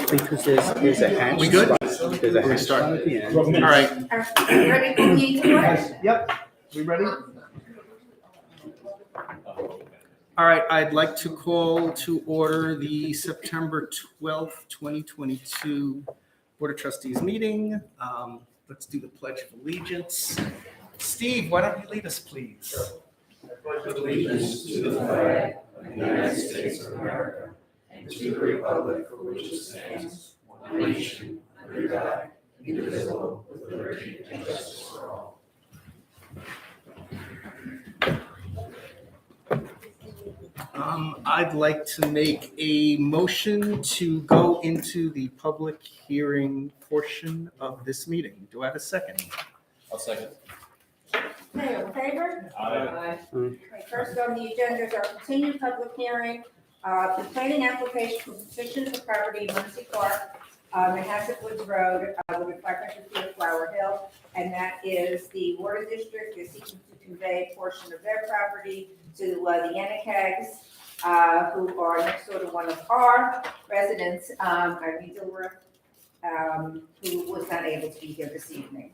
Because there's a hatch. We good? There's a hatch Start. at the end. All right. Ready for me to work? Yep. We ready? All right. I'd like to call to order the September 12th, 2022 Board of Trustees meeting. Let's do the Pledge of Allegiance. Steve, why don't you lead us, please? I pledge allegiance to the flag of the United States of America and to the republic for which it stands, one nation, under God, indivisible, with liberty and justice for all. I'd like to make a motion to go into the public hearing portion of this meeting. Do I have a second? I'll second. Okay, in favor? Aye. Okay, first on the agenda is our continued public hearing, the planning application for petition for property in Muncie Park, Manhasset Woods Road, within 500 feet of Flower Hill, and that is the water district is seeking to convey a portion of their property to the Yannickags, who are next door to one of our residents, Irene Dilworth, who was not able to be here this evening.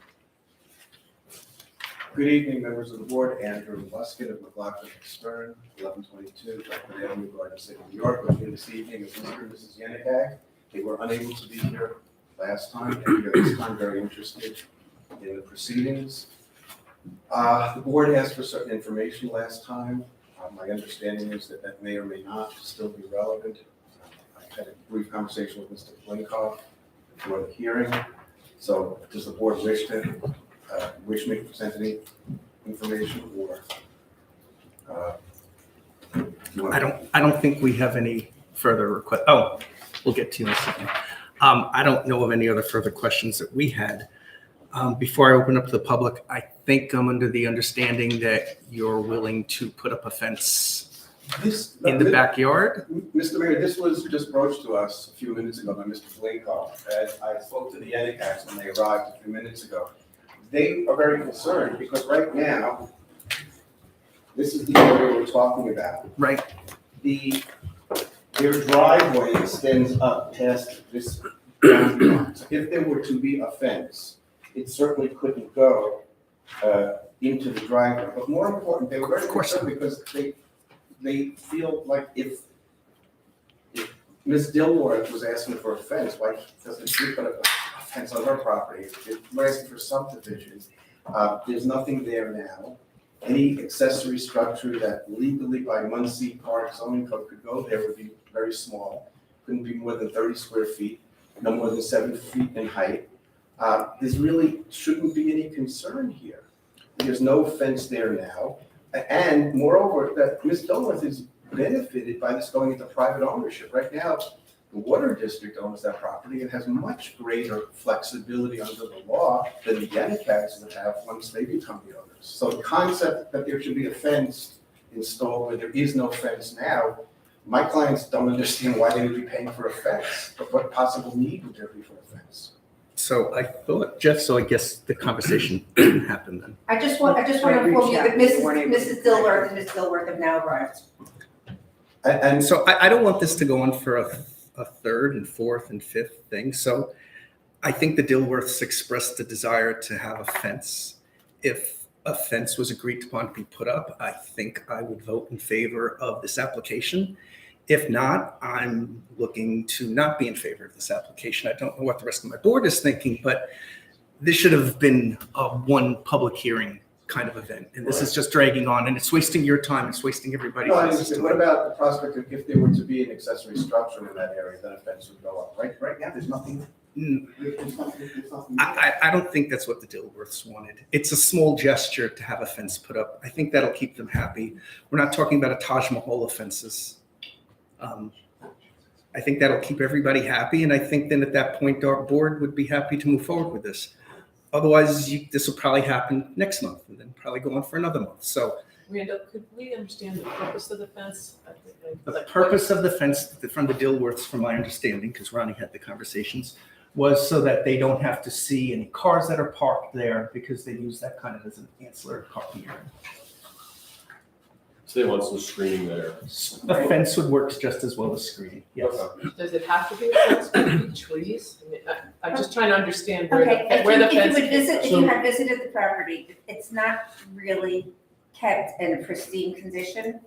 Good evening, members of the board. Andrew Luskin of McLaughlin Stern, 1122 Blackwood Avenue, Garden City, New York. With me this evening is Mr. and Mrs. Yannickag. They were unable to be here last time, and here this time very interested in the proceedings. The board asked for certain information last time. My understanding is that that may or may not still be relevant. I had a brief conversation with Mr. Blinkoff before the hearing. So does the board wish me to present any information or? I don't think we have any further request. Oh, we'll get to you in a second. I don't know of any other further questions that we had. Before I open up to the public, I think I'm under the understanding that you're willing to put up a fence in the backyard? Mr. Mayor, this was just broached to us a few minutes ago by Mr. Blinkoff. As I spoke to the Yannickags when they arrived a few minutes ago. They are very concerned because right now, this is the area we're talking about. Right. Their driveway extends up past this boundary line. So if there were to be a fence, it certainly couldn't go into the driveway. But more important, they were very concerned because they feel like if Ms. Dilworth was asking for a fence, why doesn't she put a fence on her property? If we're asking for subdivision, there's nothing there now. Any accessory structure that legally by Muncie Park zoning code could go there would be very small. Couldn't be more than 30 square feet, no more than 7 feet in height. There's really shouldn't be any concern here. There's no fence there now. And moreover, that Ms. Dilworth is benefited by this going into private ownership. Right now, the water district owns that property and has much greater flexibility under the law than the Yannickags would have once they become the owners. So the concept that there should be a fence installed where there is no fence now, my clients don't understand why they would be paying for a fence, but what possible need would there be for a fence? So I thought, Jeff, so I guess the conversation happened then. I just want to inform you that Mrs. Dilworth and Ms. Dilworth have now arrived. And So I don't want this to go on for a third and fourth and fifth thing. So I think the Dilworths expressed the desire to have a fence. If a fence was agreed upon to be put up, I think I would vote in favor of this application. If not, I'm looking to not be in favor of this application. I don't know what the rest of my board is thinking, but this should have been a one public hearing kind of event. And this is just dragging on and it's wasting your time. It's wasting everybody no, I else's understand. time. What about the prospect of if there were to be an accessory structure in that area, then a fence would go up? Right now, there's nothing. There's nothing. I don't think that's what the Dilworths wanted. It's a small gesture to have a fence put up. I think that'll keep them happy. We're not talking about a Taj Mahal of fences. I think that'll keep everybody happy. And I think then at that point, our board would be happy to move forward with this. Otherwise, this will probably happen next month and then probably go on for another month. So Randall, could we understand the purpose of the fence? the purpose of the fence from the Dilworths, from my understanding, because Ronnie had the conversations, was so that they don't have to see any cars that are parked there because they use that kind of as an ancillary parking area. So they want some screening there. A fence would work just as well as screening, yes. Okay. Does it have to be a fence? Could it be trees? I mean, I'm just trying to understand Okay, where the if you fence. would visit, if you had visited the property, it's not really kept in a pristine condition.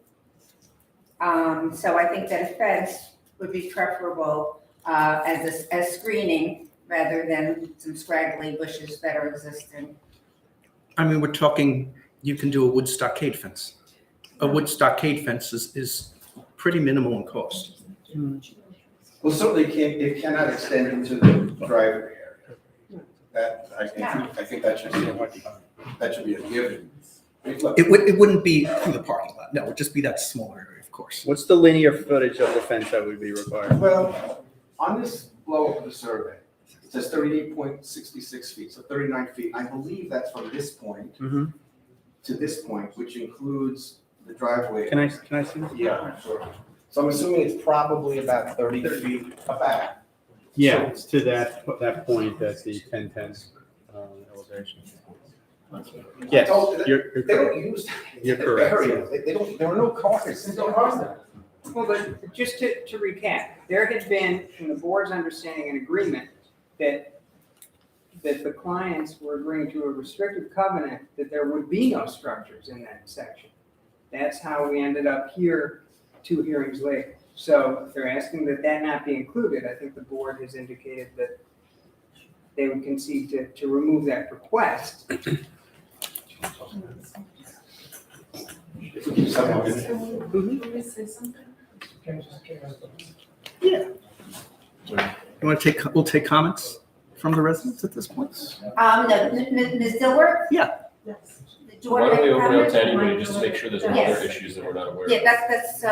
So I think that a fence would be preferable, as screening rather than some scraggly bushes that are existing. I mean, we're talking, you can do a wood stockade fence. A wood stockade fence is pretty minimal in cost. Well, certainly it cannot extend into the driveway area. That, I think that should be a given. Look, It wouldn't be through the parking lot, no, it would just be that smaller area, of course. What's the linear footage of the fence that would be required? Well, on this blow up of the survey, it says 38.66 feet, so 39 feet. I believe that's from this point Mhm. to this point, which includes the driveway. Can I see? Yeah, sure. So I'm assuming it's probably about 30 feet back. Yeah, it's to that point at the 1010 elevation. Yes, you're They don't correct. use You're that correct, area. They don't, there are no cars. There's no cars there. Well, but just to recap, there had been, from the board's understanding, an agreement that the clients were agreeing to a restrictive covenant that there would be no structures in that section. That's how we ended up here 2 hearings later. So if they're asking that that not be included, I think the board has indicated that they would concede to remove that request. If we keep someone in it. You want to we'll take comments from the residents at this point? No, Ms. Dilworth? Yeah. Do you want Why to don't we make a open it up comment? to anybody, just to make sure there's no Yes. other issues that we're not aware of? Yeah, that's,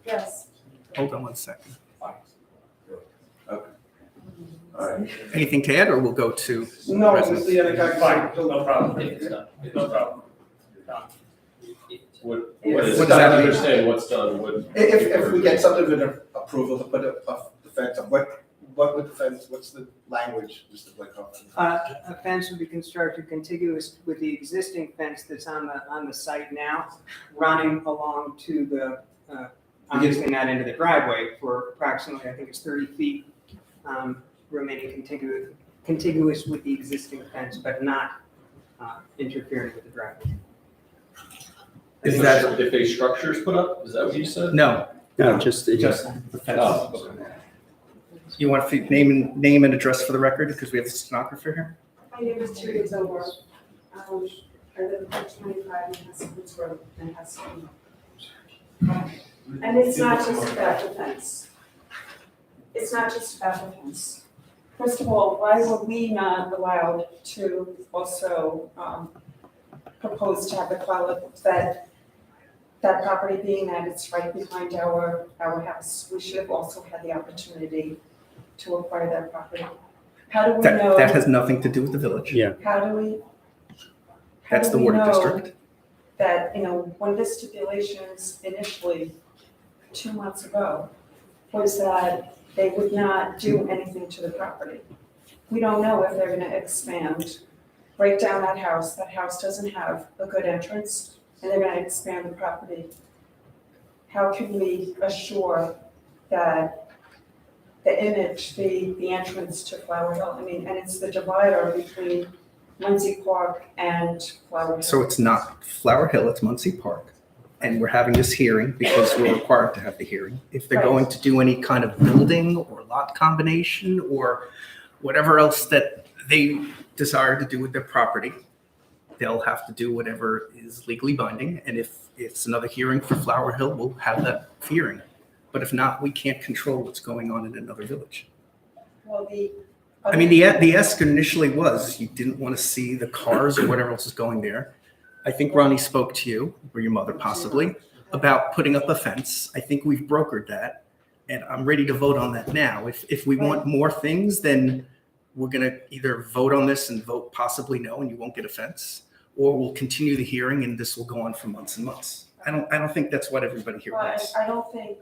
Yes. Hold on one second. All right. Anything to add, or we'll go to No, residents? Mr. Yannick, Fine, no problem. No problem. What What is, does I that don't mean? understand what's done, what. If we get subdivision approval to put the fence up, what would the fence, what's the language, just to click off? A fence would be constructed contiguous with the existing fence that's on the site now, running along to the, obviously not into the driveway for approximately, I think it's 30 feet, remaining contiguous with the existing fence, but not interfering with the driveway. Is that, If a structure is put up, is that what you said? no, No, just the fence. Oh, okay. You want to name and address for the record, because we have a stenographer here? My name is Terry Zilber. I live at 25 in Woods Road in Heston. And it's not just about the fence. It's not just about the fence. First of all, why were we not allowed to also propose to have the quality that property being that it's right behind our house? We should have also had the opportunity to acquire that property. How do we know? That has nothing to do with the village. Yeah. How do we? That's the water district. That, one of the stipulations initially, 2 months ago, was that they would not do anything to the property. We don't know if they're gonna expand, break down that house doesn't have a good entrance, and they're gonna expand the property. How can we assure that the image, the entrance to Flower Hill, and it's the divider between Muncie Park and Flower Hill. So it's not Flower Hill, it's Muncie Park. And we're having this hearing because we're required to have the hearing. If they're going to do any kind of building or lot combination or whatever else that they desire to do with their property, they'll have to do whatever is legally binding. And if it's another hearing for Flower Hill, we'll have that hearing. But if not, we can't control what's going on in another village. Well, I mean, the ask initially was you didn't want to see the cars or whatever else is going there. I think Ronnie spoke to you, or your mother possibly, about putting up a fence. I think we've brokered that, and I'm ready to vote on that now. If we want more things, then we're going to either vote on this and vote possibly no, and you won't get a fence, or we'll continue the hearing and this will go on for months and months. I don't think that's what everybody here Well, wants. I think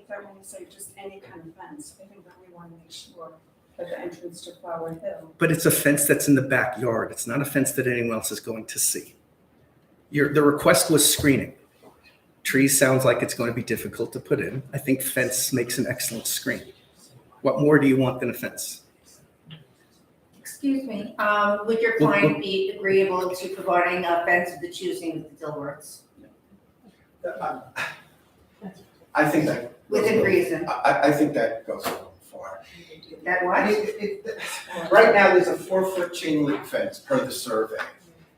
that when you say just any kind of fence, I think that we want to make sure that the entrance to Flower Hill. But it's a fence that's in the backyard. It's not a fence that anyone else is going to see. The request was screening. Trees sounds like it's going to be difficult to put in. I think fence makes an excellent screen. What more do you want than a fence? Excuse me, would your client be agreeable to providing a fence of the choosing of the Dilworths? I think that. Within reason. I think that goes a little far. That I what? mean, right now, there's a 4-foot chain link fence per the survey.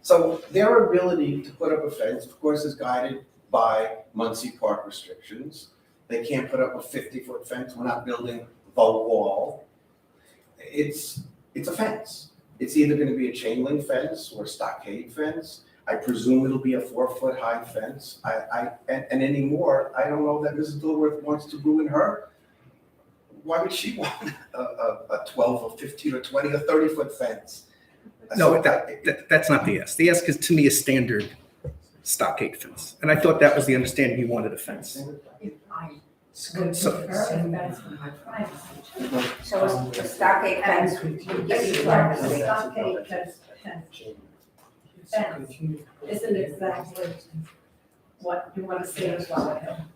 So their ability to put up a fence, of course, is guided by Muncie Park restrictions. They can't put up a 50-foot fence. We're not building the wall. It's a fence. It's either gonna be a chain link fence or a stockade fence. I presume it'll be a 4-foot high fence. And anymore, I don't know that Mrs. Dilworth wants to ruin her. Why would she want a 12 or 15 or 20 or 30-foot fence? No, that's not the ask. The ask is to me a standard stockade fence. And I thought that was the understanding you wanted a fence. So, So a stockade fence would give you privacy. Stockade fence isn't exactly what you want to see as well.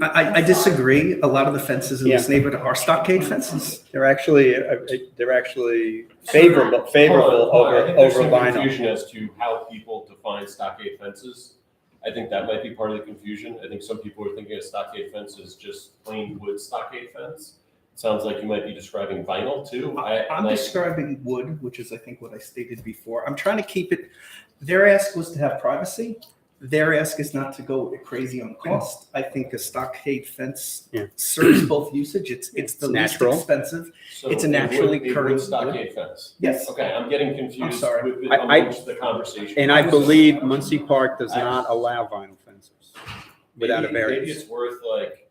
I disagree. A lot of the fences in this neighborhood are stockade fences. They're actually favorable Hold on, I think there's over some vinyl. confusion as to how people define stockade fences. I think that might be part of the confusion. I think some people are thinking a stockade fence is just plain wood stockade fence. Sounds like you might be describing vinyl too. I'm describing wood, which is I think what I stated before. I'm trying to keep it, their ask was to have privacy. Their ask is not to go crazy on cost. I think a stockade fence serves both usage. It's the least natural. expensive. So It's a naturally wood occurring stockade fence. Yes. Okay, I'm getting confused I'm sorry. with I- amongst the conversation. And I believe Muncie Park does not allow vinyl fences without a Maybe variance. it's worth like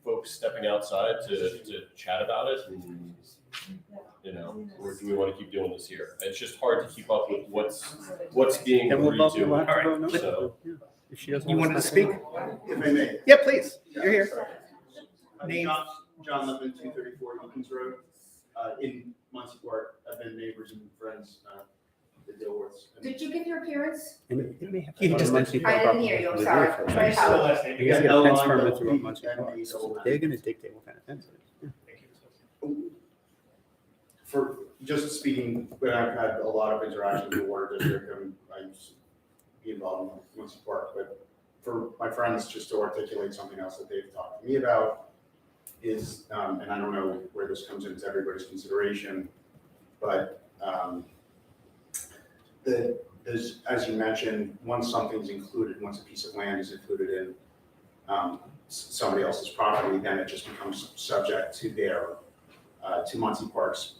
folks stepping outside to chat about it and, or do we want to keep doing this here? It's just hard to keep up with what's being And we'll agreed both, to. we'll have to All right. vote no. So- Yeah. If she doesn't You want wanted to speak. speak? If I may. Yeah, please. You're here. Name? John Levin, 234 Eakins Road, in Muncie Park. I've been neighbors and friends, the Dilworths. Did you give your appearance? And it may have He to just- go to Muncie I Park didn't hear you, I'm to sorry. do it for Right, us. how- You gotta get a fence permit through Muncie Park. So they're gonna dictate what kind of fence it is. For, just speaking, when I've had a lot of interaction with the water district, I used to be involved in Muncie Park, but for my friends, just to articulate something else that they've talked to me about is, and I don't know where this comes into everybody's consideration, but there's, as you mentioned, once something's included, once a piece of land is included in somebody else's property, then it just becomes subject to to Muncie Park's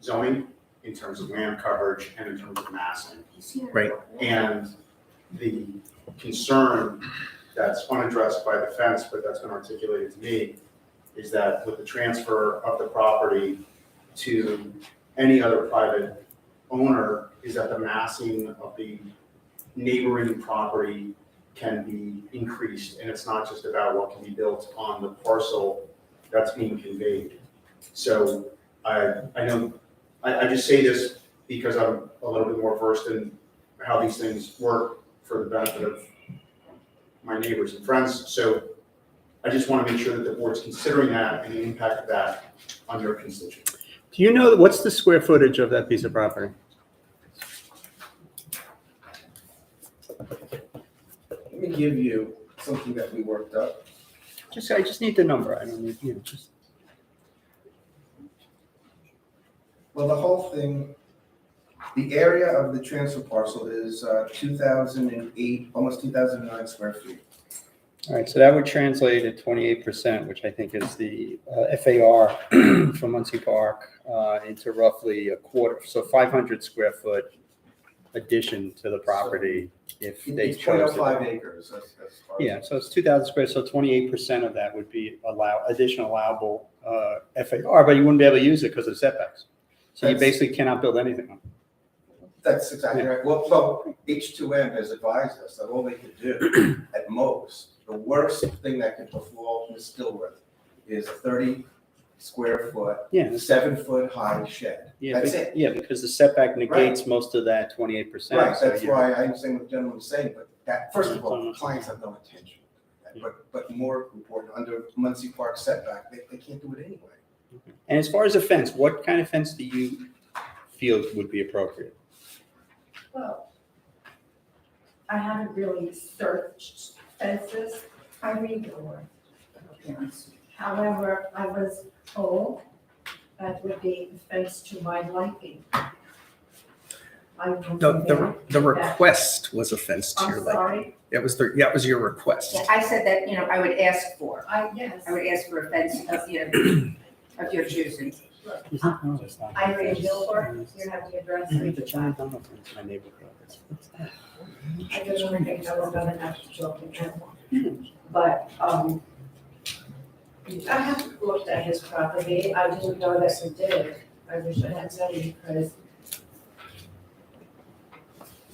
zoning in terms of land coverage and in terms of massing. Right. And the concern that's unaddressed by the fence, but that's been articulated to me, is that with the transfer of the property to any other private owner, is that the massing of the neighboring property can be increased, and it's not just about what can be built on the parcel that's being conveyed. So I know, I just say this because I'm a little bit more versed in how these things work for the benefit of my neighbors and friends. So I just want to make sure that the board's considering that and the impact of that on your constituents. Do you know, what's the square footage of that piece of property? Let me give you something that we worked up. I just need the number. I don't need, just. Well, the whole thing, the area of the transfer parcel is 2,008, almost 2,009 square feet. All right, so that would translate at 28%, which I think is the FAR for Muncie Park, into roughly a quarter, so 500 square foot addition to the property if they It's chose 0.05 it. acres. That's far. Yeah, so it's 2,000 square, so 28% of that would be additional allowable FAR, but you wouldn't be able to use it because of setbacks. So you That's- basically cannot build anything on it. That's exactly right. Well, H2M has advised us that all they could do at most, the worst thing that could befall Ms. Dilworth is a 30 square foot, Yeah, 7-foot high shed. yeah, That's it. yeah, because the setback negates most of that 28%. Right, so that's you're- why I understand what the gentleman was saying, but that, first of all, clients have no intention But more important, under Muncie Park setback, they can't do it anyway. And as far as a fence, what kind of fence do you feel would be appropriate? Well, I haven't really searched fences. I read the word. However, I was told that would be a fence to my liking. The request was a fence to your I'm liking. sorry. That was your request. Yeah, I said that, I would ask for. Yes. I would ask for a fence of your choosing. I read Gilbert, you have the address. My neighborhood. I didn't think I was gonna have to joke again. But, I haven't looked at his property, I didn't know that you did. I wish I had done because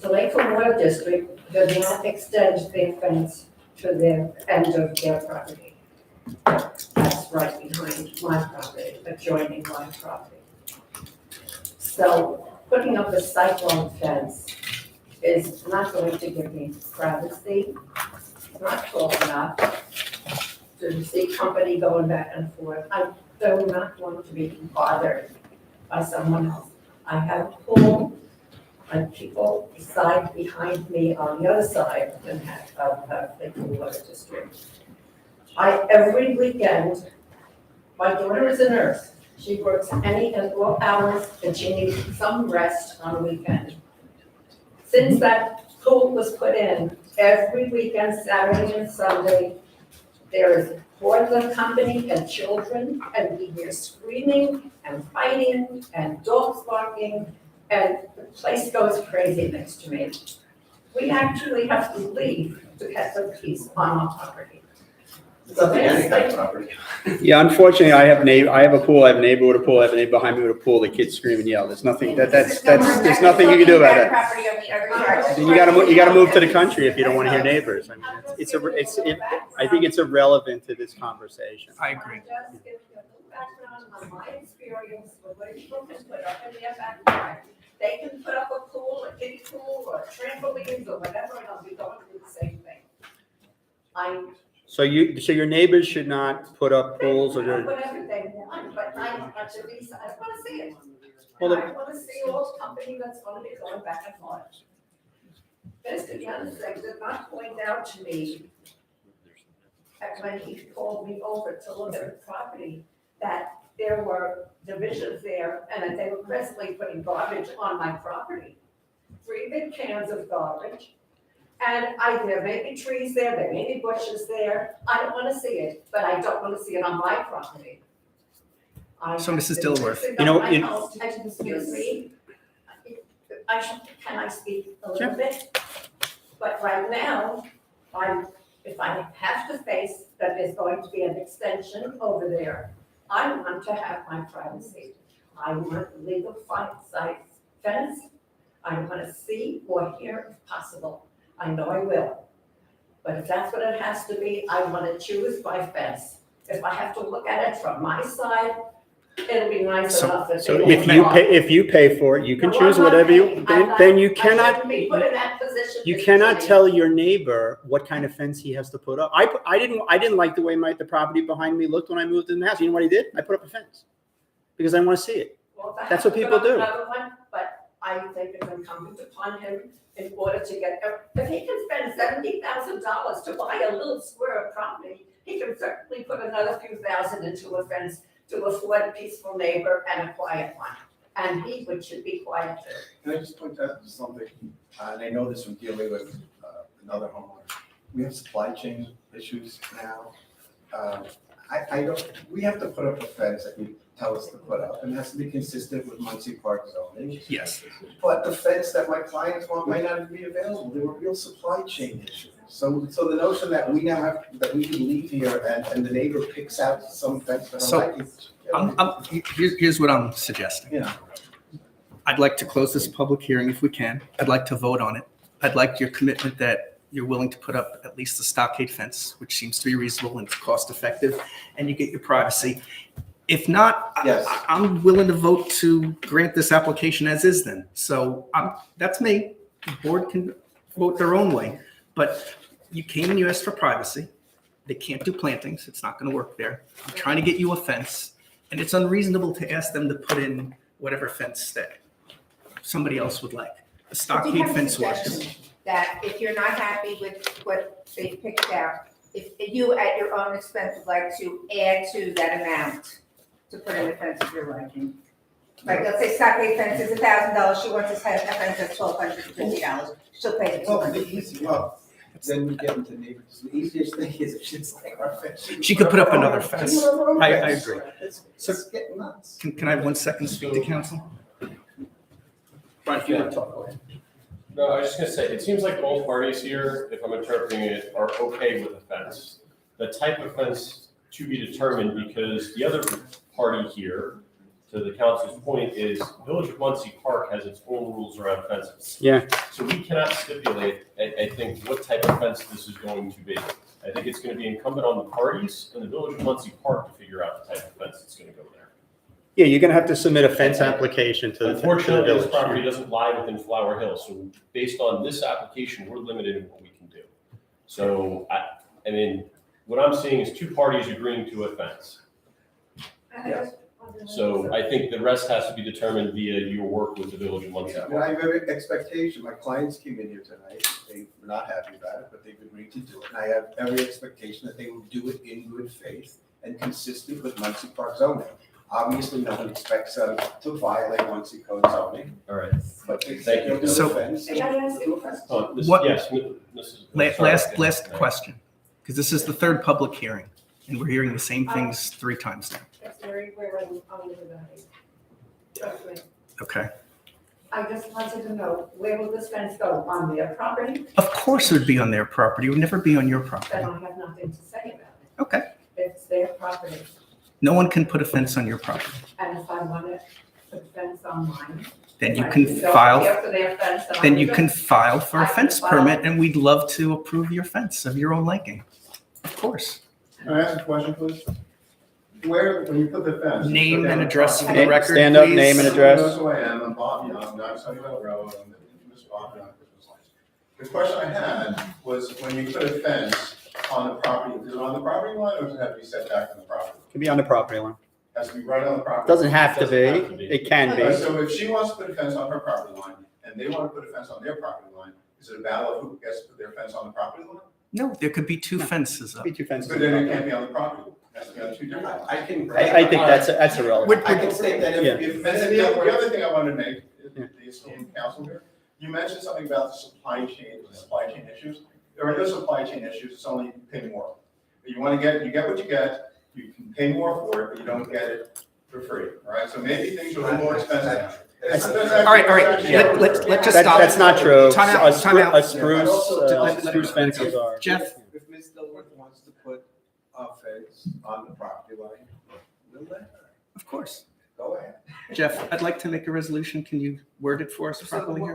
the Lakeville Water District does not extend their fence to the end of their property. That's right behind my property, adjoining my property. So putting up a cyclone fence is not going to give me privacy. It's not tall enough to see company going back and forth. I do not want to be bothered by someone else. I have a pool, and people reside behind me on the other side of the water district. Every weekend, my daughter is a nurse. She works any and all hours, and she needs some rest on a weekend. Since that pool was put in, every weekend, Saturday and Sunday, there is hordes of company and children, and we hear screaming and fighting and dogs barking, and the place goes crazy next to me. We actually have to leave to get some peace on our property. So that's Property. Yeah, unfortunately, I have a pool, I have a neighbor with a pool, I have a neighbor behind me with a pool, the kids scream and yell. There's nothing, there's nothing you can do about that. Property on the other side. Then you gotta move to the country if you don't wanna hear neighbors. I mean, I think it's irrelevant to this conversation. I agree. Just give you a little background on my experience with what people can put up in their backyard. They can put up a pool, a kiddie pool, or trampolines, or whatever, and I'll be going through the same thing. So your neighbors should not put up pools or, Whatever they want, but I want to be, I want to see it. Well, I want to see all the company that's going to be going back and forth. Mr. Johnson did not point out to me, when he called me over to look at the property, that there were divisions there and that they were presently putting garbage on my property. 3 big cans of garbage. And there may be trees there may be bushes there. I don't want to see it, but I don't want to see it on my property. So, Mrs. Dilworth, Excuse me. Can I speak a little bit? But right now, if I have to face that there's going to be an extension over there, I want to have my privacy. I want a legal size fence. I want to see or hear if possible. I know I will. But if that's what it has to be, I want to choose my fence. If I have to look at it from my side, it'll be nice enough that so they won't if you pay for it, you can choose whatever then you I cannot, shouldn't be put in that position. you Mr. cannot Cheney. tell your neighbor what kind of fence he has to put up. I didn't like the way the property behind me looked when I moved in the house. You know what I did? I put up a fence because I want to see it. Well, if I That's have what to people put up do. Another one, but I think it's incumbent upon him in order to get, if he can spend $70,000 to buy a little square of property, he can certainly put another few thousand into a fence to afford a peaceful neighbor and a quiet one. And he should be quiet too. Can I just point out something, and I know this from dealing with another homeowner. We have supply chain issues now. We have to put up a fence that you tell us to put up, and it has to be consistent with Muncie Park zoning. yes. But the fence that my clients want might not be available. There were real supply chain issues. So the notion that we now have, that we can leave here and the neighbor picks out some fence that So, I like. Here's what I'm suggesting. You know, I'd like to close this public hearing if we can. I'd like to vote on it. I'd like your commitment that you're willing to put up at least a stockade fence, which seems to be reasonable and cost effective, and you get your privacy. If not, Yes. I'm willing to vote to grant this application as is then. So that's me. The board can vote their own way. But you came and you asked for privacy. they can't do plantings, it's not gonna work there. I'm trying to get you a fence, and it's unreasonable to ask them to put in whatever fence that somebody else would like. A I do stockade have a fence works. suggestion that if you're not happy with what they picked out, if you at your own expense would like to add to that amount to put in the fence if you're liking. Like, let's say stockade fence is $1,000, she wants to have a fence that's $1,250, she'll pay the Well, $250. the easy, well, then you get into neighbors. The easiest thing is if she's like our fence. She could put up another fence. I agree. It's getting nuts. Can I have 1 second to speak to council? Brian, if you want to talk, go ahead. No, I was just gonna say, it seems like both parties here, if I'm interpreting it, are okay with the fence. The type of fence to be determined, because the other party here, to the council's point, is Village of Muncie Park has its own rules around fences. Yeah. So we cannot stipulate, I think, what type of fence this is going to be. I think it's gonna be incumbent on the parties and the Village of Muncie Park to figure out the type of fence that's gonna go there. Yeah, you're gonna have to submit a fence application to the Unfortunately, this village. property doesn't lie within Flower Hill, so based on this application, we're limited in what we can do. So, I mean, what I'm seeing is two parties agreeing to a fence. So I think the rest has to be determined via your work with the Village of Muncie. I mean, I have every expectation, my clients came in here tonight, they were not happy about it, but they've agreed to do it. And I have every expectation that they will do it in good faith and consistent with Muncie Park zoning. Obviously, no one expects them to violate Muncie Code zoning, All right. but they Thank you. they'll do So- a fence. What- Yes, Mrs. Last question, because this is the third public hearing, and we're hearing the same things 3 times now. That's very rare on the Trust me. Okay. I just wanted to know, where will this fence go? On their property? Of course it would be on their property. It would never be on your Then property. I have nothing to say about it. Okay. It's their property. No one can put a fence on your property. And if I want to put a fence on mine. Then you I can go file, after their fence and I then you do can it. file for I a can fence file. permit, and we'd love to approve your fence of your own liking. Of course. Can I ask a question, please? Where, when you put the fence? you Name put down and the address for property. the record, Stand up, please. name and Everyone address. knows who I am, I'm Bob Young, 9 Sunnyvale Road, I'm the infamous Bob Young Christmas lights. The question I had was, when you put a fence on the property, is it on the property line, or does it have to be set back from the property? Can be on the property line. Has to be right on the property. Doesn't have to Doesn't have to be, be. it can be. So if she wants to put a fence on her property line, and they want to put a fence on their property line, is it a battle of who gets to put their fence on the property line? No, there could be 2 fences up. Be 2 fences. But then it can't be on the property, it has to be on 2 different. I think that's irrelevant. I can state that Yeah. if. And then the other thing I wanted to make, the esteemed council here, you mentioned something about the supply chain issues. There are no supply chain issues, it's only pay more. You want to get, you get what you get, you can pay more for it, but you don't get it for free, all right? So maybe things are a little more expensive. All right, let's just stop. That's not true. Time out, A time out. spruce fences are. Jeff, If Ms. Dilworth wants to put a fence on the property line, we'll let her. of course. Go ahead. Jeff, I'd like to make a resolution. Can you word it for us So properly here?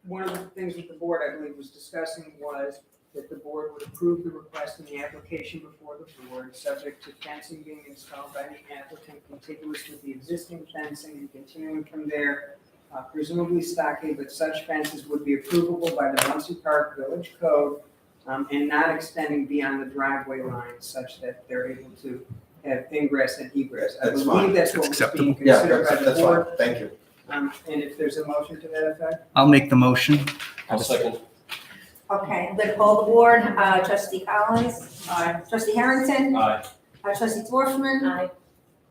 one of the things that the board, I believe, was discussing was that the board would approve the request in the application before the board, subject to fencing being installed by the applicant contiguous with the existing fencing and continuing from there, presumably stockade, but such fences would be approvable by the Muncie Park Village Code, and not extending beyond the driveway line such that they're able to have ingress and egress. I That's believe fine. that's what That's was being acceptable. Yeah, considered by the that's board. fine, thank you. And if there's a motion to that effect? I'll make the motion. I'll second. Okay, I'm gonna poll the board, trustee Collins, trustee Harrington, Aye. trustee Dorfman, Aye.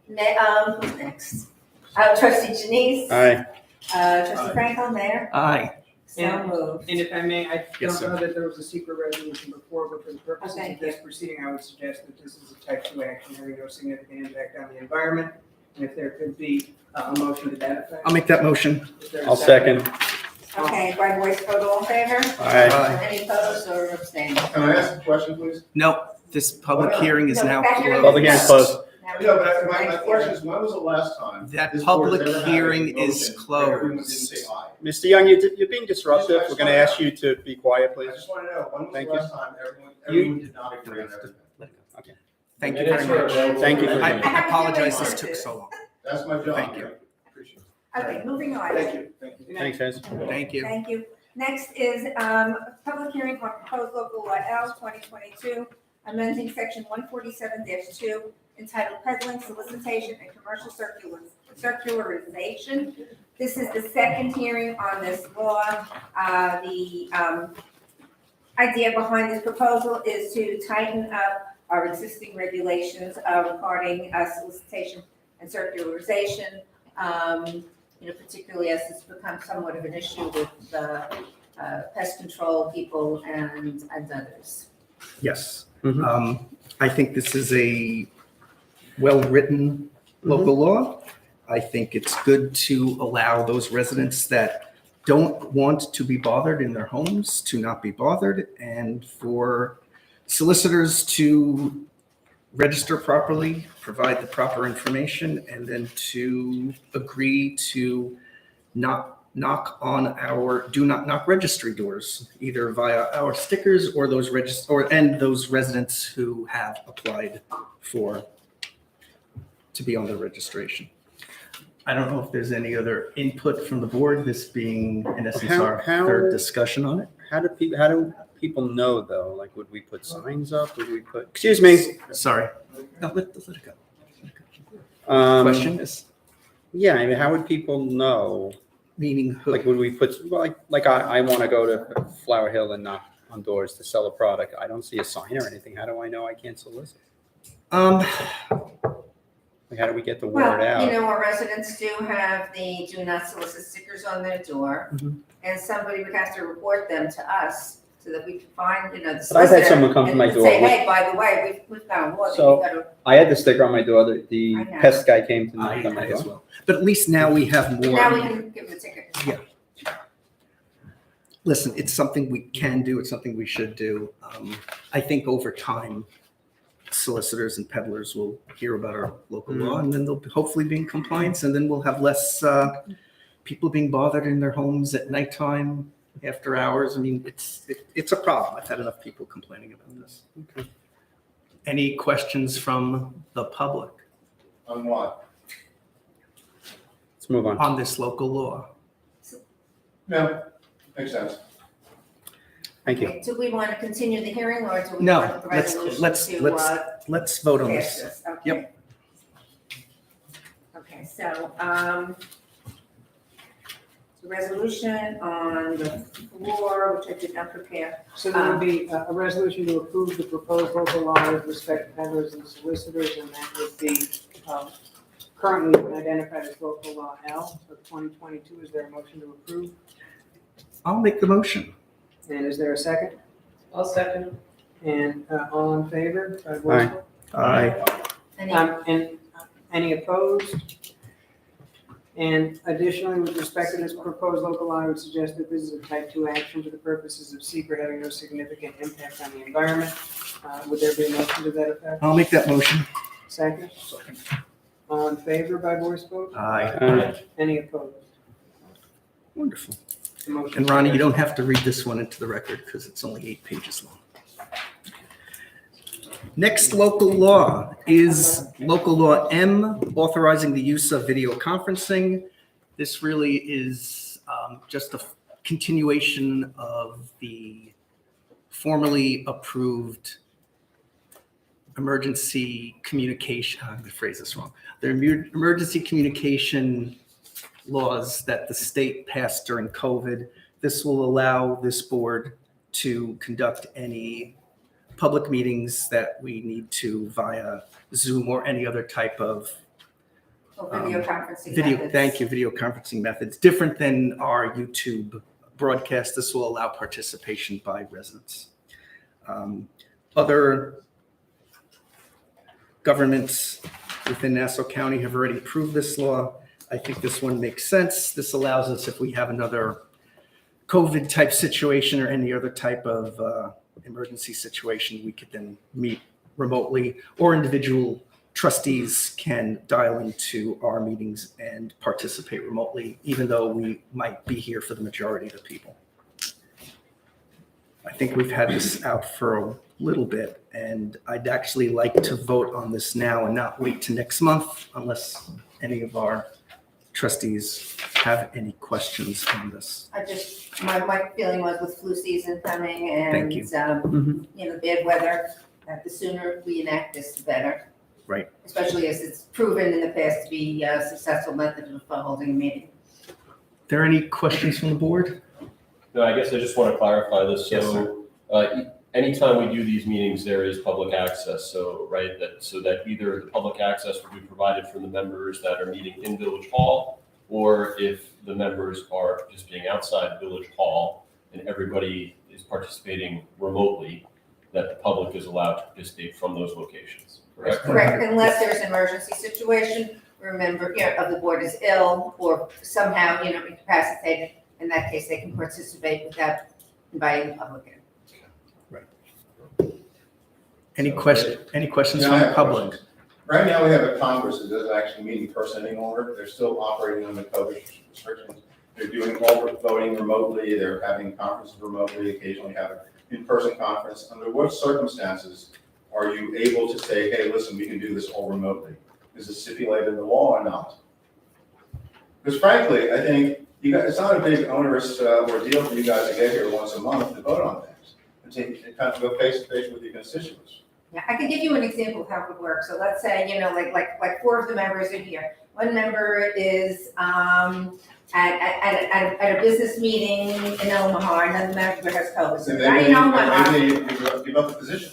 who's next? Trustee Janice, Aye. trustee Franco, mayor, Aye. so moved. And if I may, I Yes, don't know that there was a secret resolution before, but for the purposes Okay. of this proceeding, I would suggest that this is a type 2 action, having no significant impact on the environment. And if there could be a motion to that effect. I'll make that motion. Is there a I'll second. Okay, by voice vote, all in favor? Aye. Any opposed or abstaining? Can I ask a question, please? No, this public hearing is No, now that hearing is Public hearing is closed. closed. Now we- Yeah, but my Next question hearing. is, when was the last time? That this board has public ever had a hearing is motion where everyone didn't closed. say aye? Mr. Young, you're being disruptive. We're gonna ask you to be quiet, I please. just want to know, when was Thank the you. last time everyone did not agree on everything? Okay. Thank you very much. Thank you for I that. I apologize this took so long. That's my job. Thank you. Appreciate it. Okay, moving on. Thank you, thank you. Thanks, guys. Thank you. Thank you. Next is, public hearing on proposed local law L 2022, amending section 147-2 entitled Peddling, Solicitation, and Commercial Circularization. This is the second hearing on this law. The idea behind this proposal is to tighten up our existing regulations regarding solicitation and circularization, particularly as it's become somewhat of an issue with pest control people and others. Yes. Mhm. I think this is a well-written local law. I think it's good to allow those residents that don't want to be bothered in their homes to not be bothered, and for solicitors to register properly, provide the proper information, and then to agree to not knock on our do not knock registry doors, either via our stickers or those those residents who have applied to be on the registration. I don't know if there's any other input from the board, this being in essence our How- third discussion on it. How do people know though? Like, would we put signs up? Would we put, excuse me? Sorry. No, let it go. Question? Question is, Yeah, I mean, how would people know? meaning who? Like, would we put, like I want to go to Flower Hill and knock on doors to sell a product. I don't see a sign or anything. How do I know I can't solicit? Like, how do we get the word out? Our residents do have the do not solicit stickers on their door, Mhm. and somebody would have to report them to us so that we can find, the But I've had solicitor. someone come to my and door say, with- hey, by the way, we've got a law that So- you've got to. I had the sticker on my door. The I know. pest guy came to knock I on my as door. well. But at least now we have more. Now we can give them a ticket. Listen, it's something we can do. It's something we should do. I think over time, solicitors and peddlers will hear about our local law, and then they'll hopefully be in compliance, and then we'll have less people being bothered in their homes at nighttime, after hours. I mean, it's a problem. I've had enough people complaining about this. Okay. Any questions from the public On what? Let's move on. on this local law? No, makes sense. Thank you. Okay, do we want to continue the hearing, or do we No, want the let's resolution to let's vote on pass this. this? Okay. Yep. Okay, so, the resolution on the floor, which I did not prepare. So there would be a resolution to approve the proposed local law with respect to peddlers and solicitors, and that would be currently identified as local law L for 2022. Is there a motion to approve? I'll make the motion. And is there a second? I'll second. And all in favor? By voice vote? Aye. Any, Any opposed? And additionally, with respect to this proposed local law, I would suggest that this is a type 2 action for the purposes of secret having no significant impact on the environment. Would there be a motion to that effect? I'll make that motion. Second? All in favor by voice vote? Aye. Any opposed? Wonderful. The motion And Ronnie, you don't have to read this one into the record because it's only 8 pages long. Next local law is local law M, authorizing the use of video conferencing. This really is just a continuation of the formerly approved emergency communication, I'm going to phrase this wrong. The emergency communication laws that the state passed during COVID. This will allow this board to conduct any public meetings that we need to via Zoom or any other type of video conferencing video, methods. thank you, video conferencing methods. Different than our YouTube broadcast, this will allow participation by residents. Other governments within Nassau County have already approved this law. I think this one makes sense. This allows us, if we have another COVID type situation or any other type of emergency situation, we could then meet remotely, or individual trustees can dial into our meetings and participate remotely, even though we might be here for the majority of the people. I think we've had this out for a little bit, and I'd actually like to vote on this now and not wait to next month unless any of our trustees have any questions on this. My feeling was with flu season coming and, Thank you. bad weather, that the sooner we enact this, the better. Right. Especially as it's proven in the past to be a successful method of holding a meeting. There any questions from the board? No, I guess I just want to clarify this. Yes, So, anytime we do these meetings, there is public access. So, right, so that either the public access will be provided from the members that are meeting in Village Hall, or if the members are just being outside Village Hall and everybody is participating remotely, that the public is allowed to participate from those locations, correct? Correct, unless there's an emergency situation, remember, of the board is ill or somehow, incapacitated. In that case, they can participate without inviting the public in. Any questions Yeah, I from the have public? questions. Right now, we have a Congress that doesn't actually meet in person any longer. They're still operating under COVID restrictions. They're doing all the voting remotely. They're having conferences remotely, occasionally have an in-person conference. Under what circumstances are you able to say, hey, listen, we can do this all remotely? Is it stipulated in the law or not? Because frankly, I think it's not a big onerous ordeal for you guys to get here once a month to vote on things and kind of go face to face with your constituents. Yeah, I can give you an example of how it would work. So let's say, like 4 of the members are here. One member is at a business meeting in Omaha, another member has COVID. So And the guy in Omaha, maybe they give up the position.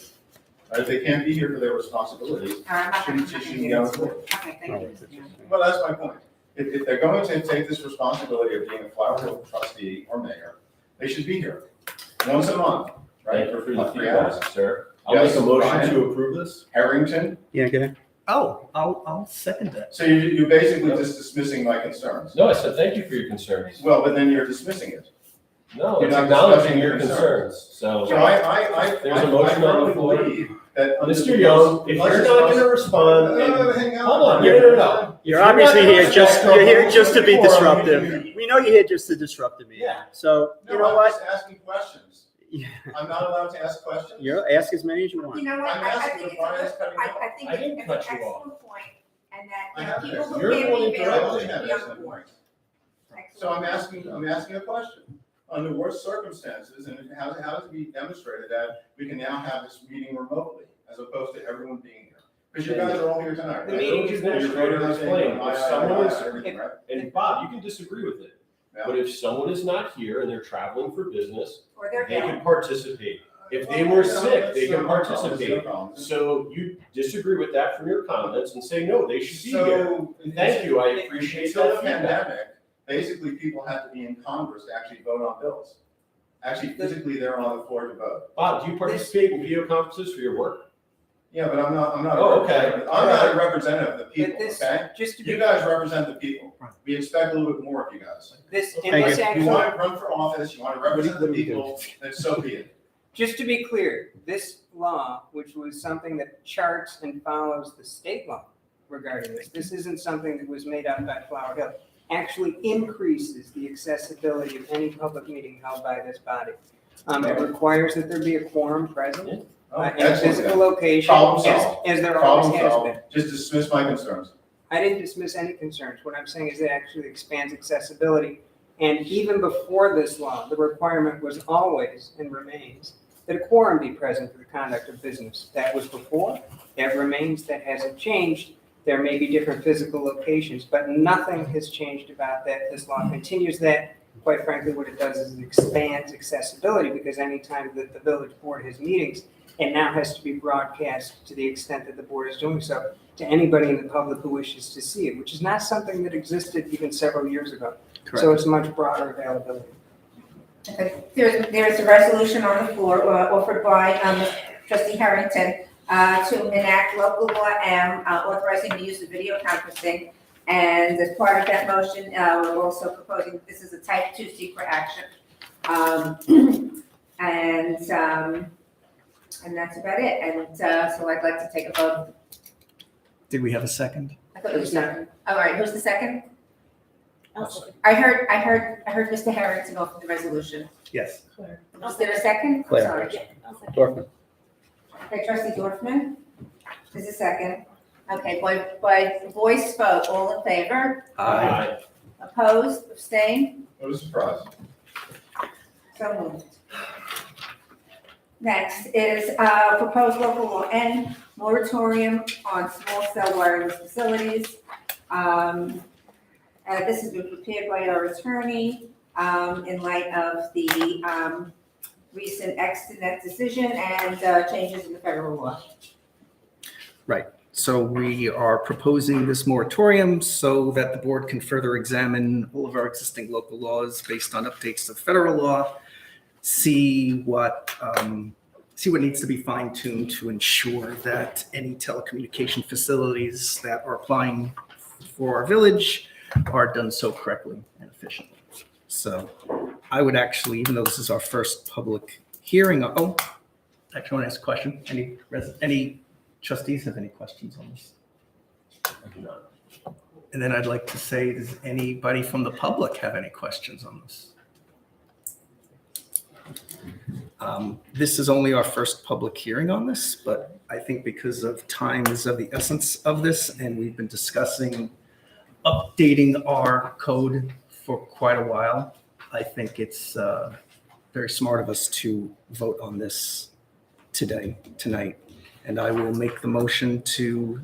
Right? If they can't be here for their responsibilities, shouldn't be on the board. Okay, thank you. Well, that's my point. If they're going to take this responsibility of being a Flower Hill trustee or mayor, they should be here once a month, right? Thank you for the 3 hours. feedback, sir. I'll Yes, make a motion Brian? to approve this. Harrington. Yeah, go ahead. Oh, I'll second that. So you're basically just dismissing my concerns. No, I said thank you for your concerns. Well, but then you're dismissing it. No, You're it's not acknowledging discussing your your concerns. So, So I There's a motion on the firmly floor. believe that under Mr. the Young, most- if you're not going to respond, No, hang on. hold on, no. You're If not obviously gonna here respond, you're here just to be before, disruptive. We know you're here just to disrupt the meeting. Yeah. So, you know I'm what? just asking questions. Yeah. I'm not allowed to ask questions? Ask as many as you want. You know what, I'm I asking think if it's Brian's cutting me off. I think I didn't it's an cut you off. excellent point, and I that, have people this. who You're the can't one be interrupting. available should be on the board. So I'm asking a question. Under what circumstances, and how does it be demonstrated that we can now have this meeting remotely as opposed to everyone being here? Because you guys are all here tonight, The right? meeting is You're administrated voting on as saying plain. aye, If aye, someone aye, is- everything, right? And Bob, you can disagree with it. Yeah. But if someone is not here and they're traveling for business, Or they're they ill. can participate. If they were sick, they can No participate. problem. So you disagree with that from your comments and say, no, they should be here. So. Thank you, I appreciate Until that the feedback. pandemic, basically people had to be in Congress to actually vote on bills. Actually, physically, they're on the floor to vote. Bob, do you participate in video conferences for your work? Yeah, but I'm not Oh, okay. I'm not a representative of the people, But this, okay? just to You be, guys represent the people. We expect a little bit more of you guys. this, Thank and this you. You actually, want to run for office, you want to represent the What do you do? people, then so be it. just to be clear, this law, which was something that charts and follows the state law regarding this isn't something that was made up by Flower Hill, actually increases the accessibility of any public meeting held by this body. It requires that there be a quorum present, Oh, in a excellent. physical location, Problem as, solved. as there always Problem has solved. been. Just dismiss my concerns. I didn't dismiss any concerns. What I'm saying is it actually expands accessibility. And even before this law, the requirement was always and remains that a quorum be present for the conduct of business. That was before, that remains, that hasn't changed. There may be different physical locations, but nothing has changed about that. This law continues that. Quite frankly, what it does is it expands accessibility, because anytime that the village board has meetings, it now has to be broadcast to the extent that the board is doing so to anybody in the public who wishes to see it, which is not something that existed even several years ago. So it's much broader availability. Okay, there's a resolution on the floor offered by trustee Harrington to enact local law M authorizing the use of video conferencing. And as part of that motion, we're also proposing, this is a type 2 secret action. And that's about it. And so I'd like to take a vote. Did we have a second? I thought it was second. All right, who's the second? I heard Mr. Harrington offer the resolution. Yes. Is there a second? Claire. Sorry. Dorfman. Okay, trustee Dorfman, is a second. Okay, by voice vote, all in favor? Aye. Opposed, abstained, What a surprise. so moved. Next is proposed local law N, moratorium on small cell wireless facilities. This has been prepared by our attorney in light of the recent Extenet decision and changes in the federal law. So we are proposing this moratorium so that the board can further examine all of our existing local laws based on updates to the federal law, see what needs to be fine-tuned to ensure that any telecommunication facilities that are applying for our village are done so correctly and efficiently. So I would actually, even though this is our first public hearing, actually I want to ask a question. Any trustees have any questions on this? And then I'd like to say, does anybody from the public have any questions on this? This is only our first public hearing on this, but I think because of time is of the essence of this, and we've been discussing updating our code for quite a while, I think it's very smart of us to vote on this tonight. And I will make the motion to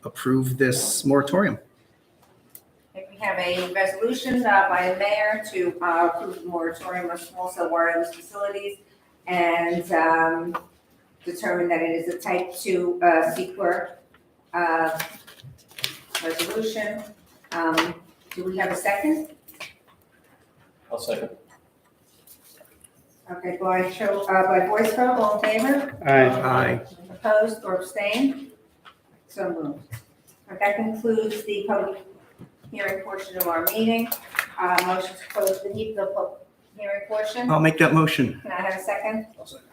approve this moratorium. We have a resolution by the mayor to approve the moratorium on small cell wireless facilities and determine that it is a type 2 CEQA resolution. Do we have a second? I'll second. Okay, by voice vote, all in favor? Aye. Opposed or abstained? So moved. That concludes the public hearing portion of our meeting. Motion to close the public hearing portion. I'll make that motion. Can I have a second? I'll second.